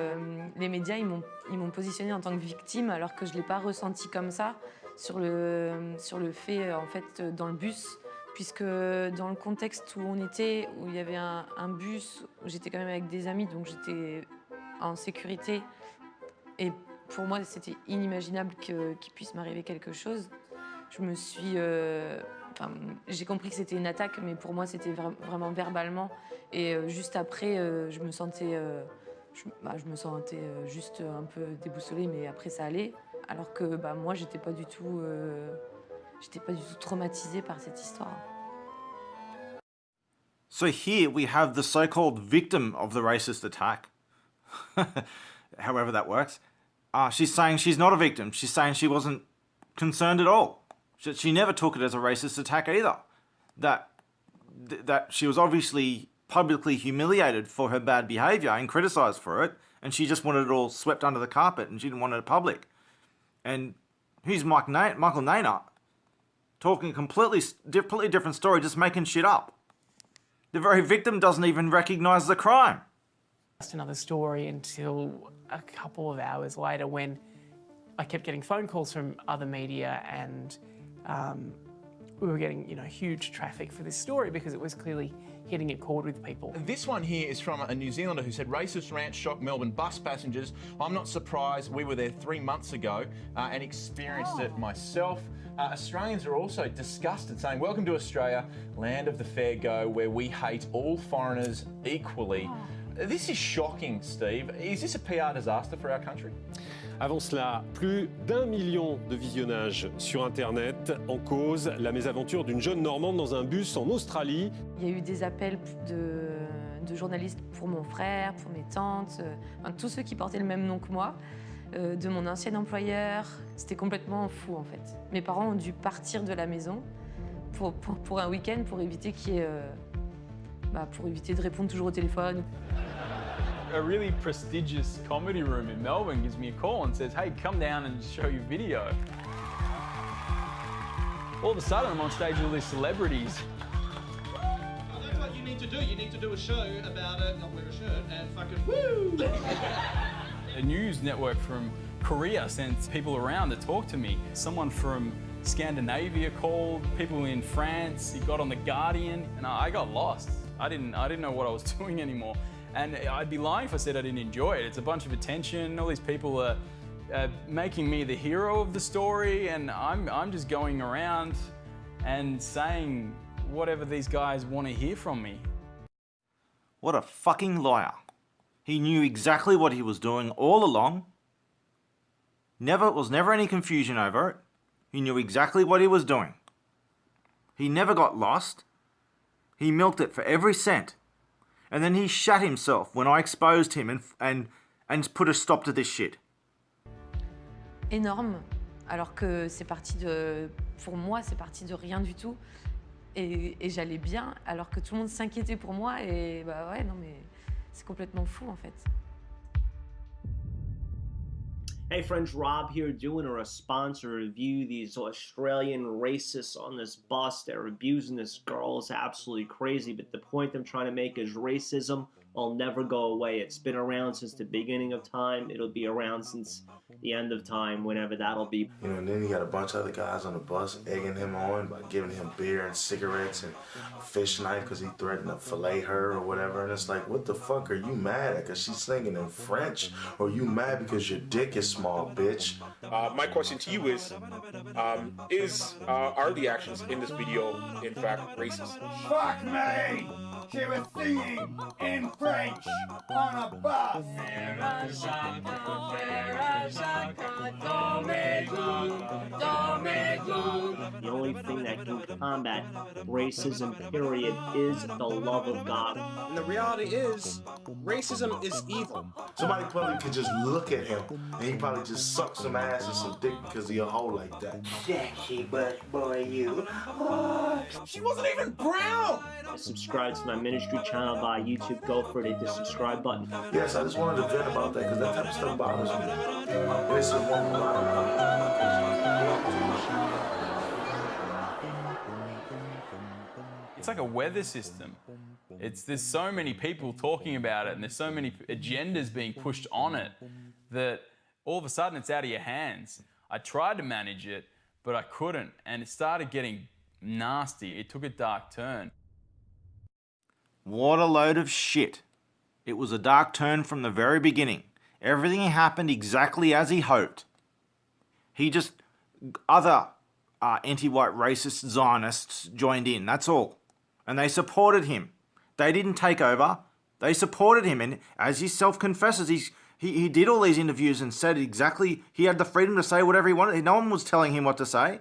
les médias, ils m'ont positionnée en tant que victime alors que je ne l'ai pas ressenti comme ça sur le fait, en fait, dans le bus, puisque dans le contexte où on était, où il y avait un bus, où j'étais quand même avec des amis, donc j'étais en sécurité, et pour moi, c'était inimaginable qu'il puisse m'arriver quelque chose. Je me suis... j'ai compris que c'était une attaque, mais pour moi, c'était vraiment verbalement. Et juste après, je me sentais juste un peu déboussolée, mais après, ça allait. Alors que moi, j'étais pas du tout traumatisée par cette histoire. So here we have the so-called victim of the racist attack. However that works. She's saying she's not a victim. She's saying she wasn't concerned at all. She never took it as a racist attack either. That she was obviously publicly humiliated for her bad behaviour and criticised for it, and she just wanted it all swept under the carpet and she didn't want it public. And here's Michael Nainer talking a completely different story, just making shit up. The very victim doesn't even recognise the crime. Just another story until a couple of hours later when I kept getting phone calls from other media, and we were getting huge traffic for this story because it was clearly hitting a chord with people. This one here is from a New Zealander who said racist rant shocked Melbourne bus passengers. I'm not surprised. We were there 3 months ago and experienced it myself. Australians are also disgusted, saying, "Welcome to Australia, land of the fair go, where we hate all foreigners equally." This is shocking, Steve. Is this a PR disaster for our country? Avant cela, plus d'1 million de visionnages sur Internet, en cause la mésaventure d'une jeune Normande dans un bus en Australie. Il y a eu des appels de journalistes pour mon frère, pour mes tantes, tous ceux qui portaient le même nom que moi, de mon ancien employeur. C'était complètement fou en fait. Mes parents ont dû partir de la maison pour un week-end pour éviter pour éviter de répondre toujours au téléphone. A really prestigious comedy room in Melbourne gives me a call and says, "Hey, come down and show you video." All of a sudden, I'm on stage with all these celebrities. need to do? You need to do a show about it, not wear a shirt, and fucking woo! A news network from Korea sent people around to talk to me. Someone from Scandinavia called, people in France, he got on The Guardian, and I got lost. I didn't know what I was doing anymore. And I'd be lying if I said I didn't enjoy it. It's a bunch of attention, all these people are making me the hero of the story, and I'm just going around and saying whatever these guys want to hear from me. What a fucking liar. He knew exactly what he was doing all along. Was never any confusion over it. He knew exactly what he was doing. He never got lost. He milked it for every cent. And then he shat himself when I exposed him and put a stop to this shit. Énorme, alors que c'est parti de... Pour moi, c'est parti de rien du tout. Et j'allais bien, alors que tout le monde s'inquiétait pour moi. Et bah ouais, non mais c'est complètement fou en fait. Hey friends, Rob here doing a response or review. These Australian racists on this bus, they're abusing this girl. It's absolutely crazy, but the point I'm trying to make is racism will never go away. It's been around since the beginning of time. It'll be around since the end of time, whenever that'll be. You know, and then you got a bunch of other guys on the bus egging him on by giving him beer and cigarettes and a fish knife because he threatened to fillet her or whatever. And it's like, what the fuck are you mad at? Because she's singing in French? Or you mad because your dick is small, bitch? My question to you is are the actions in this video in fact racist? Fuck me! She was singing in French on a bus. The only thing that can combat racism, period, is the love of God. And the reality is, racism is evil. Somebody probably could just look at him and he probably just suck some ass and some dick because he a hoe like that. Sexy butt boy, you. She wasn't even brown! Subscribe to my ministry channel via YouTube. Go for it, hit the subscribe button. Yes, I just wanted to vent about that because that type of stuff bothers me. And it's a woman. It's like a weather system. There's so many people talking about it, and there's so many agendas being pushed on it that all of a sudden it's out of your hands. I tried to manage it, but I couldn't, and it started getting nasty. It took a dark turn. What a load of shit. It was a dark turn from the very beginning. Everything happened exactly as he hoped. Other anti-white racist Zionists joined in, that's all. And they supported him. They didn't take over. They supported him. And as he self-confesses, he did all these interviews and said exactly, he had the freedom to say whatever he wanted. No one was telling him what to say.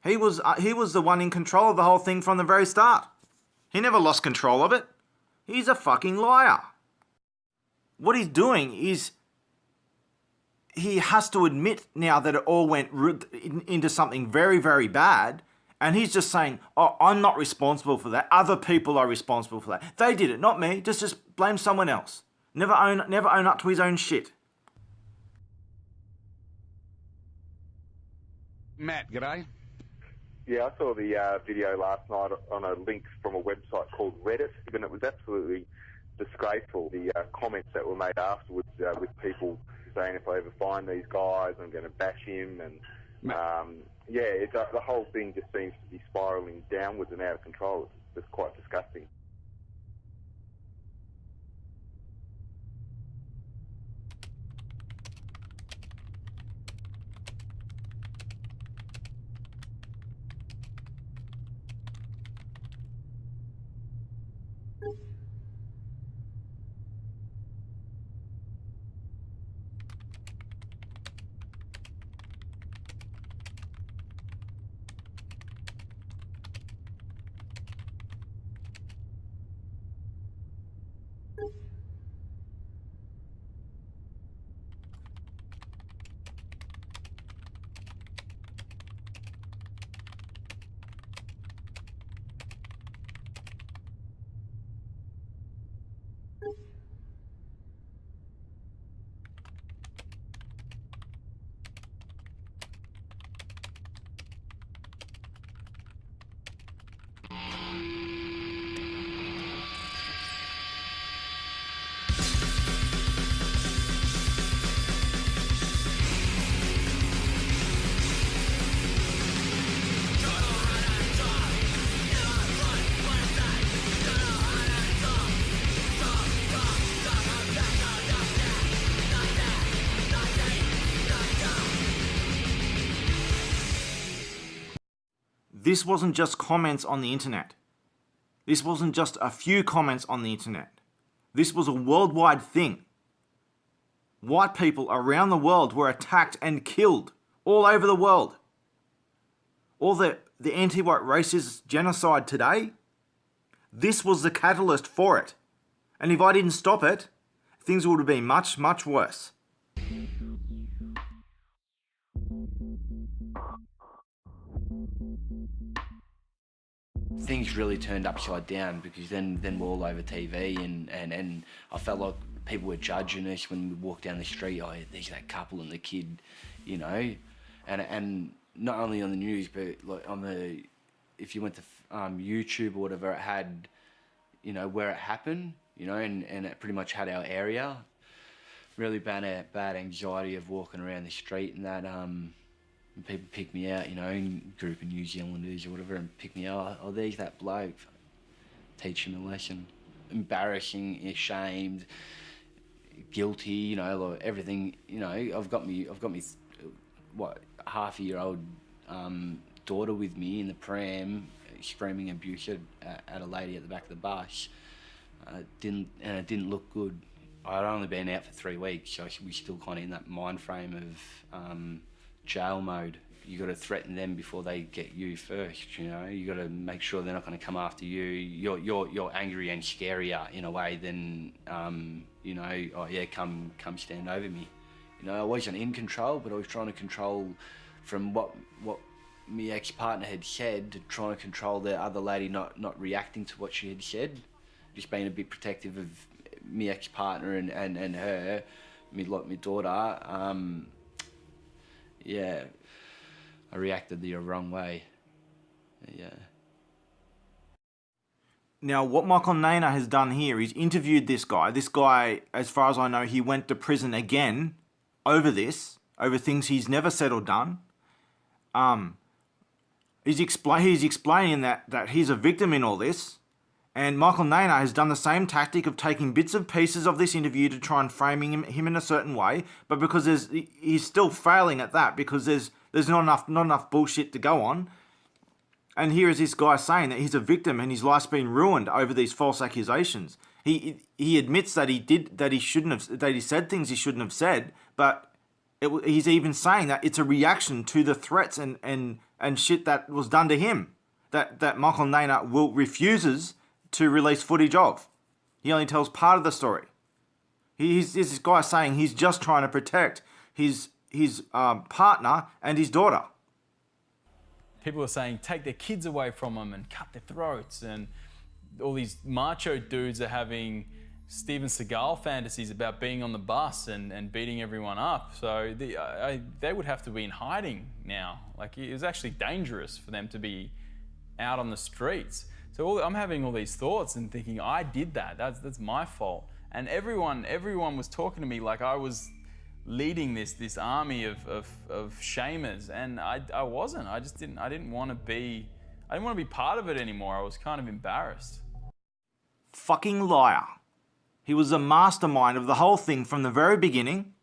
He was the one in control of the whole thing from the very start. He never lost control of it. He's a fucking liar. What he's doing is he has to admit now that it all went into something very, very bad. And he's just saying, oh, I'm not responsible for that. Other people are responsible for that. They did it, not me. Just blame someone else. Never own up to his own shit. Matt, g'day. Yeah, I saw the video last night on a link from a website called Reddit, and it was absolutely disgraceful. The comments that were made afterwards with people saying, if I ever find these guys, I'm going to bash him. And the whole thing just seems to be spiralling downwards and out of control. It's quite disgusting. this wasn't just comments on the internet. This wasn't just a few comments on the internet. This was a worldwide thing. White people around the world were attacked and killed all over the world. All the anti-white racist genocide today, this was the catalyst for it. And if I didn't stop it, things would have been much, much worse. Things really turned upside down because then we're all over TV and I felt like people were judging us when we walked down the street. Oh, there's that couple and the kid, you know, and not only on the news but like on the, if you went to YouTube or whatever, it had, you know, where it happened, you know, and it pretty much had our area. Really bad anxiety of walking around the street and that. People pick me out, you know, a group of New Zealanders or whatever, and pick me out. Oh, there's that bloke. Teach him a lesson. Embarrassing, ashamed, guilty, you know, like everything. You know, I've got me, what, half-a-year-old daughter with me in the pram, screaming abuse at a lady at the back of the bus. It didn't look good. I'd only been out for 3 weeks, so we still kind of in that mind frame of jail mode. You got to threaten them before they get you first. You know, you got to make sure they're not going to come after you. You're angry and scarier in a way than you know. Oh yeah, come stand over me. You know, I wasn't in control, but I was trying to control from what my ex-partner had said to trying to control the other lady not reacting to what she had said. Just being a bit protective of my ex-partner and her, my daughter. Yeah, I reacted the wrong way. Yeah. Now, what Michael Nainer has done here, he's interviewed this guy. This guy, as far as I know, he went to prison again over this, over things he's never said or done. He's explaining that he's a victim in all this. And Michael Nainer has done the same tactic of taking bits and pieces of this interview to try and framing him in a certain way, but because he's still failing at that because there's not enough bullshit to go on. And here is this guy saying that he's a victim and his life's been ruined over these false accusations. He admits that he said things he shouldn't have said, but he's even saying that it's a reaction to the threats and shit that was done to him that Michael Nainer refuses to release footage of. He only tells part of the story. He's this guy saying he's just trying to protect his partner and his daughter. People are saying take their kids away from them and cut their throats, and all these macho dudes are having Steven Seagal fantasies about being on the bus and beating everyone up. So they would have to be in hiding now. Like, it was actually dangerous for them to be out on the streets. So I'm having all these thoughts and thinking, I did that. That's my fault. And everyone was talking to me like I was leading this army of shamers, and I wasn't. I didn't want to be part of it anymore. I was kind of embarrassed. Fucking liar. He was a mastermind of the whole thing from the very beginning.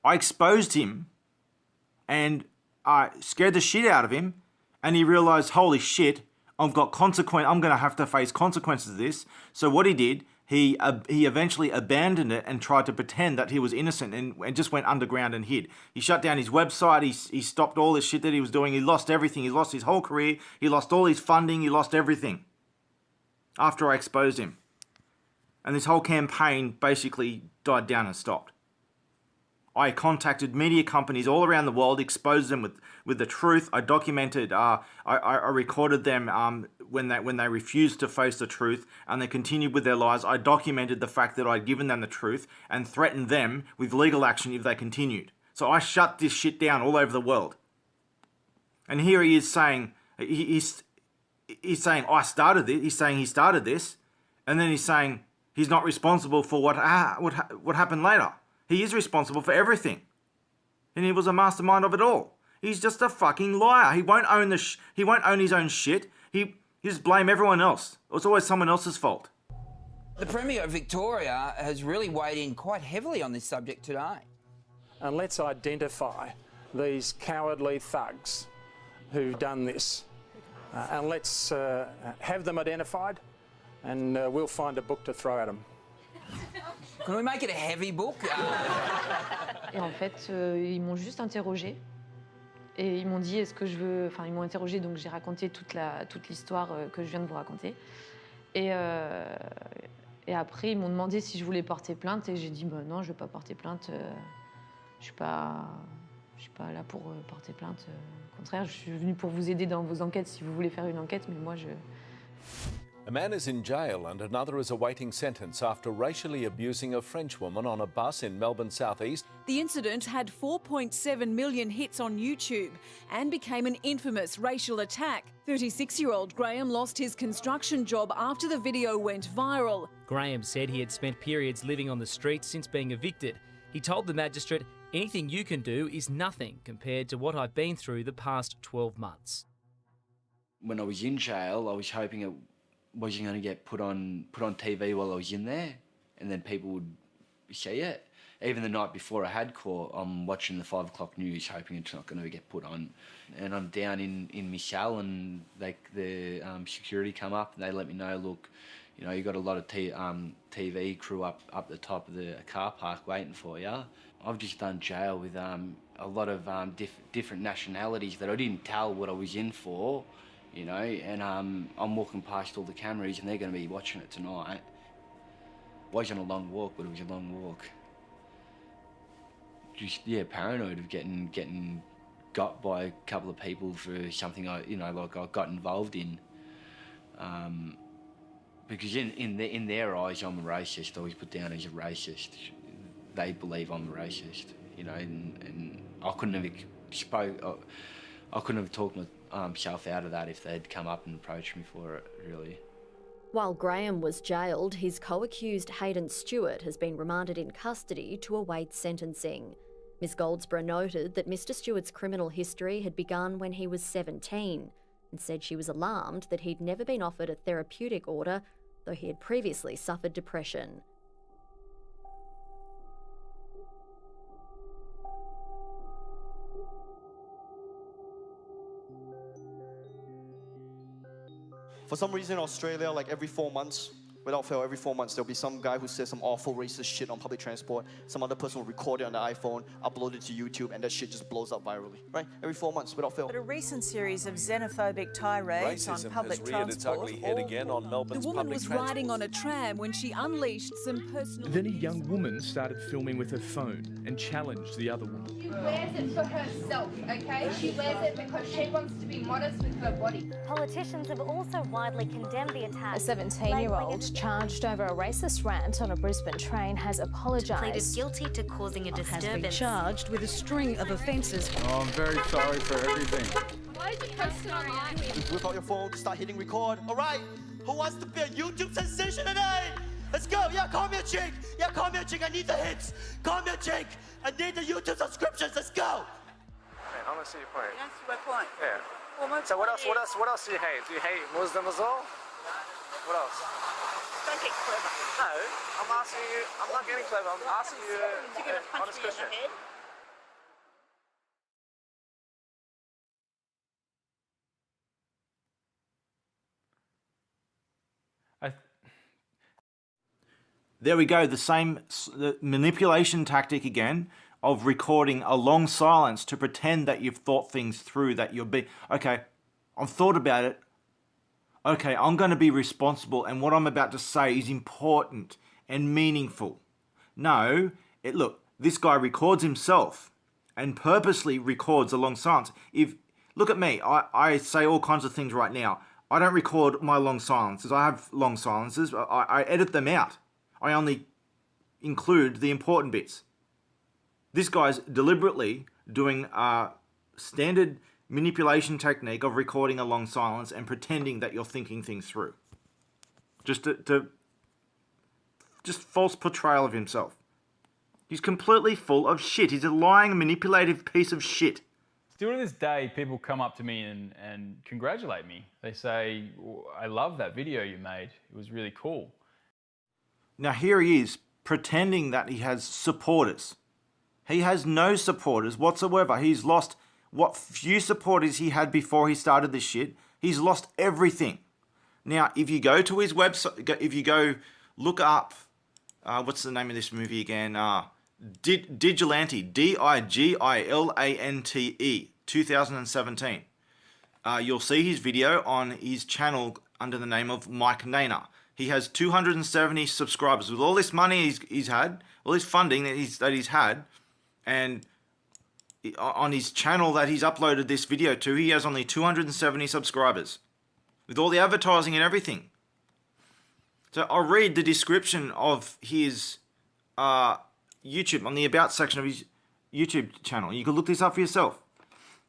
I exposed him and I scared the shit out of him, and he realized, holy shit, I'm going to have to face consequences of this. So what he did, he eventually abandoned it and tried to pretend that he was innocent and just went underground and hid. He shut down his website. He stopped all this shit that he was doing. He lost everything. He lost his whole career. He lost all his funding. He lost everything after I exposed him. And this whole campaign basically died down and stopped. I contacted media companies all around the world, exposed them with the truth. I documented, I recorded them when they refused to face the truth and they continued with their lies. I documented the fact that I'd given them the truth and threatened them with legal action if they continued. So I shut this shit down all over the world. And here he is saying, he's saying I started this. He's saying he started this, and then he's saying he's not responsible for what happened later. He is responsible for everything. And he was a mastermind of it all. He's just a fucking liar. He won't own he won't own his own shit. He just blame everyone else. It's always someone else's fault. The Premier of Victoria has really weighed in quite heavily on this subject today. And let's identify these cowardly thugs who've done this. and let's have them identified, and we'll find a book to throw at them. Can we make it a heavy book? Et en fait, ils m'ont juste interrogée. Et ils m'ont dit, est-ce que je veux... Enfin, ils m'ont interrogée, donc j'ai raconté toute l'histoire que je viens de vous raconter. Et après, ils m'ont demandé si je voulais porter plainte. Et j'ai dit, bah, non, je ne vais pas porter plainte. Je suis pas là pour porter plainte. Au contraire, je suis venue pour vous aider dans vos enquêtes si vous voulez faire une enquête. Mais moi, je... A man is in jail and another is awaiting sentence after racially abusing a French woman on a bus in Melbourne southeast. The incident had 4.7 million hits on YouTube and became an infamous racial attack. 36-year-old Graham lost his construction job after the video went viral. Graham said he had spent periods living on the streets since being evicted. He told the magistrate, anything you can do is nothing compared to what I've been through the past 12 months. When I was in jail, I was hoping it wasn't going to get put on TV while I was in there, and then people would see it. Even the night before I had court, I'm watching the 5 o'clock news, hoping it's not going to get put on. And I'm down in my cell, and the security come up and they let me know, look, you know, you got a lot of TV crew up the top of the car park waiting for you. I've just done jail with a lot of different nationalities that I didn't tell what I was in for. You know, and I'm walking past all the cameras and they're going to be watching it tonight. It wasn't a long walk, but it was a long walk. Just, yeah, paranoid of getting got by a couple of people for something I got involved in. Because in their eyes, I'm a racist. I was put down as a racist. They believe I'm a racist, you know, and I couldn't have talked myself out of that if they'd come up and approached me for it, really. While Graham was jailed, his co-accused Hayden Stewart has been remanded in custody to await sentencing. Ms Goldsborough noted that Mr Stewart's criminal history had begun when he was 17 and said she was alarmed that he'd never been offered a therapeutic order, though he had previously suffered depression. For some reason in Australia, like every 4 months, without fail, every 4 months, there'll be some guy who says some awful racist shit on public transport. Some other person will record it on the iPhone, upload it to YouTube, and that shit just blows up virally, right? Every 4 months, without fail. But a recent series of xenophobic tirades on public reared its transport. ugly head again on Melbourne's The woman public was transport. riding on a tram when she unleashed some personal... Then a young woman started filming with her phone and challenged the other woman. She wears it for herself, okay? She wears it because she wants to be modest with her body. Politicians have also widely condemned the attack. A 17-year-old charged over a racist rant on a Brisbane train has apologised. Pleaded guilty to causing a disturbance. Has been charged with a string of offences. Oh, I'm very sorry for everything. Why did you post it online? Just whip out your phone, start hitting record. All right, who wants to be a YouTube sensation today? Let's go. Yeah, call me a chick. Yeah, call me a chick. I need the hits. Call me a chick. I need the YouTube subscriptions. Let's go. Man, I don't see your point. You don't see my point? Yeah. Well, my So what point else do you hate? Do you hate Muslims as well? What else? Don't get clever. No, I'm asking you. I'm not getting clever. I'm asking you You're going to an honest punch me in question. the head? There we go, the manipulation tactic again of recording a long silence to pretend that you've thought things through, that okay, I've thought about it. Okay, I'm going to be responsible and what I'm about to say is important and meaningful. No, look, this guy records himself and purposely records a long silence. Look at me, I say all kinds of things right now. I don't record my long silences. I have long silences. I edit them out. I only include the important bits. This guy's deliberately doing a standard manipulation technique of recording a long silence and pretending that you're thinking things through. Just false portrayal of himself. He's completely full of shit. He's a lying, manipulative piece of shit. Still to this day, people come up to me and congratulate me. They say, I love that video you made. It was really cool. Now here he is, pretending that he has supporters. He has no supporters whatsoever. He's lost what few supporters he had before he started this shit. He's lost everything. Now, if you go to his website, if you go look up, what's the name of this movie again? Digilante, Digilante, 2017. You'll see his video on his channel under the name of Mike Naina. He has 270 subscribers. With all this money he's had, all this funding that he's had, and on his channel that he's uploaded this video to, he has only 270 subscribers. With all the advertising and everything. So I'll read the description of his YouTube, on the About section of his YouTube channel. You can look this up for yourself.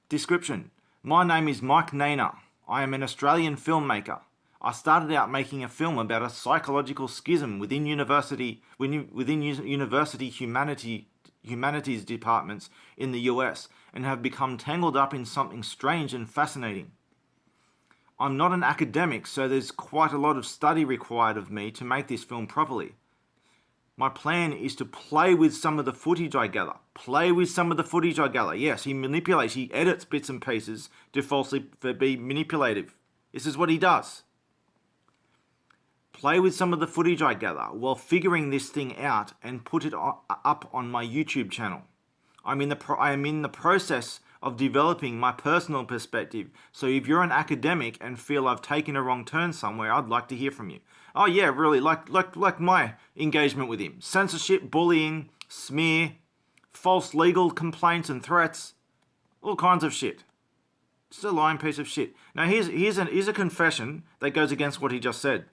Description. My name is Mike Naina. I am an Australian filmmaker. I started out making a film about a psychological schism within university humanities departments in the US, and have become tangled up in something strange and fascinating. I'm not an academic, so there's quite a lot of study required of me to make this film properly. My plan is to play with some of the footage I gather. Yes, he manipulates, he edits bits and pieces to be manipulative. This is what he does. Play with some of the footage I gather while figuring this thing out and put it up on my YouTube channel. I am in the process of developing my personal perspective, so if you're an academic and feel I've taken a wrong turn somewhere, I'd like to hear from you. Oh yeah, really, like my engagement with him. Censorship, bullying, smear, false legal complaints and threats, all kinds of shit. Just a lying piece of shit. Now here's a confession that goes against what he just said.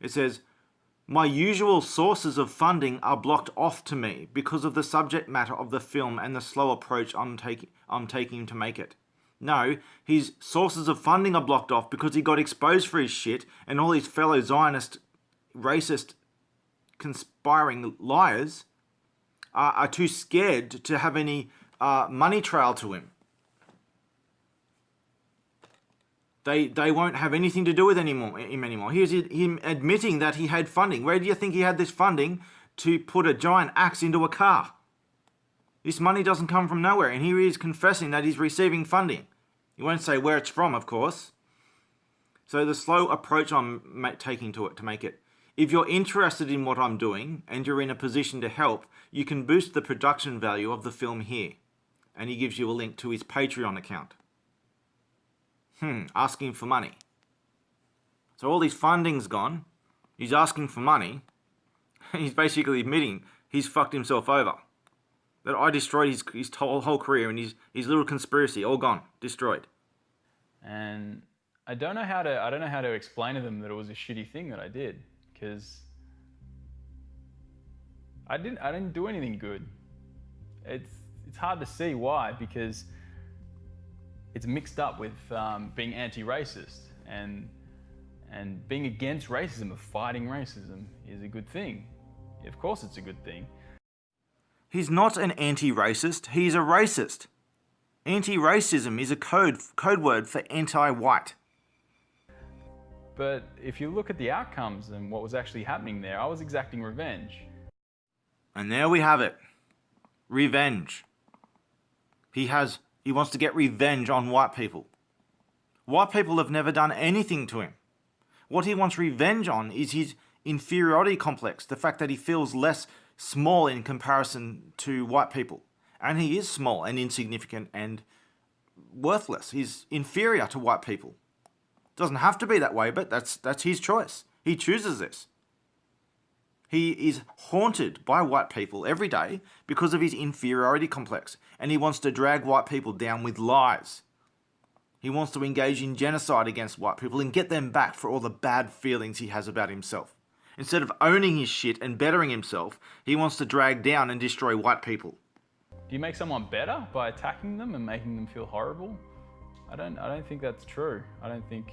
It says, my usual sources of funding are blocked off to me because of the subject matter of the film and the slow approach I'm taking to make it. No, his sources of funding are blocked off because he got exposed for his shit, and all his fellow Zionist, racist, conspiring liars are too scared to have any money trail to him. They won't have anything to do with him anymore. Here's him admitting that he had funding. Where do you think he had this funding to put a giant axe into a car? This money doesn't come from nowhere, and here he is confessing that he's receiving funding. He won't say where it's from, of course. So the slow approach I'm taking to it to make it. If you're interested in what I'm doing and you're in a position to help, you can boost the production value of the film here. And he gives you a link to his Patreon account. Asking for money. So all his funding's gone. He's asking for money. He's basically admitting he's fucked himself over. That I destroyed his whole career, and his little conspiracy, all gone, destroyed. And I don't know how to explain to them that it was a shitty thing that I did, because I didn't do anything good. It's hard to see why, because it's mixed up with being anti-racist, and being against racism, or fighting racism, is a good thing. Of course it's a good thing. He's not an anti-racist, he's a racist. Anti-racism is a code word for anti-white. But if you look at the outcomes and what was actually happening there, I was exacting revenge. And there we have it. Revenge. He wants to get revenge on white people. White people have never done anything to him. What he wants revenge on is his inferiority complex, the fact that he feels less small in comparison to white people. And he is small and insignificant and worthless. He's inferior to white people. Doesn't have to be that way, but that's his choice. He chooses this. He is haunted by white people every day because of his inferiority complex, and he wants to drag white people down with lies. He wants to engage in genocide against white people and get them back for all the bad feelings he has about himself. Instead of owning his shit and bettering himself, he wants to drag down and destroy white people. Do you make someone better by attacking them and making them feel horrible? I don't think that's true. I don't think,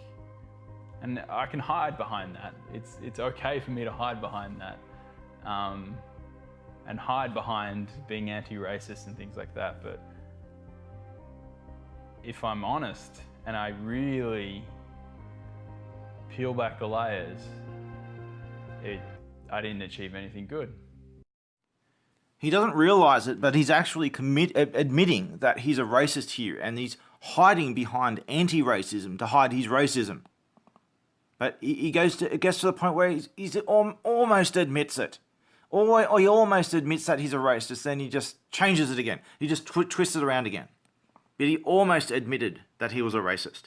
and I can hide behind that. It's okay for me to hide behind that, and hide behind being anti-racist and things like that. But if I'm honest and I really peel back the layers, I didn't achieve anything good. He doesn't realise it, but he's actually admitting that he's a racist here, and he's hiding behind anti-racism to hide his racism. But it gets to the point where he's almost admits it. Or he almost admits that he's a racist, then he just changes it again. He just twists it around again. But he almost admitted that he was a racist.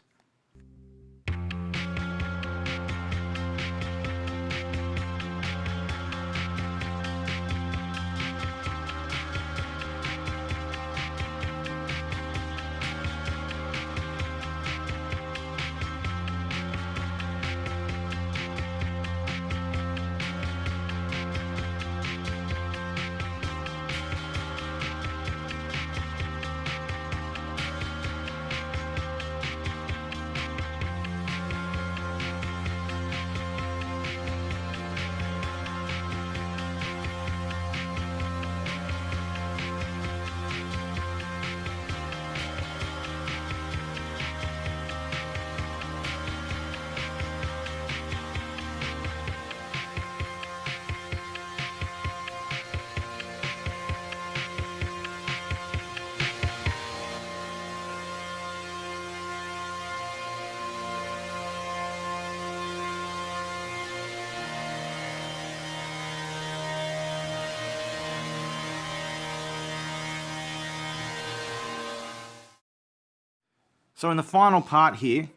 So in the final part here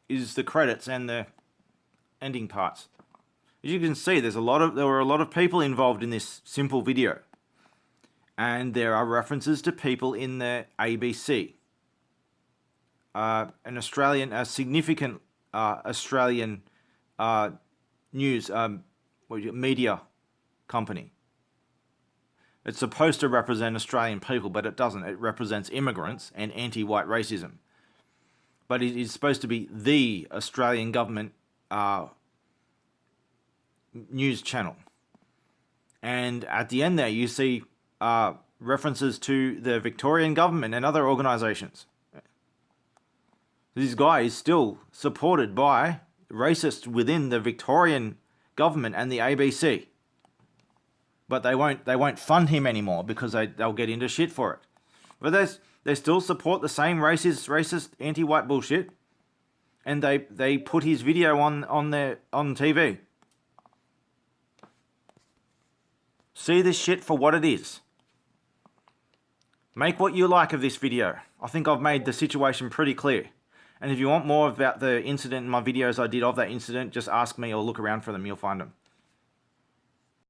is the credits and the ending parts. As you can see, there were a lot of people involved in this simple video. And there are references to people in the ABC. A significant Australian news media company. It's supposed to represent Australian people, but it doesn't. It represents immigrants and anti-white racism. But it is supposed to be the Australian government news channel. And at the end there, you see references to the Victorian government and other organisations. This guy is still supported by racists within the Victorian government and the ABC. But they won't fund him anymore because they'll get into shit for it. But they still support the same racist, anti-white bullshit, and they put his video on TV. See this shit for what it is. Make what you like of this video. I think I've made the situation pretty clear. And if you want more about the incident and my videos I did of that incident, just ask me or look around for them. You'll find them.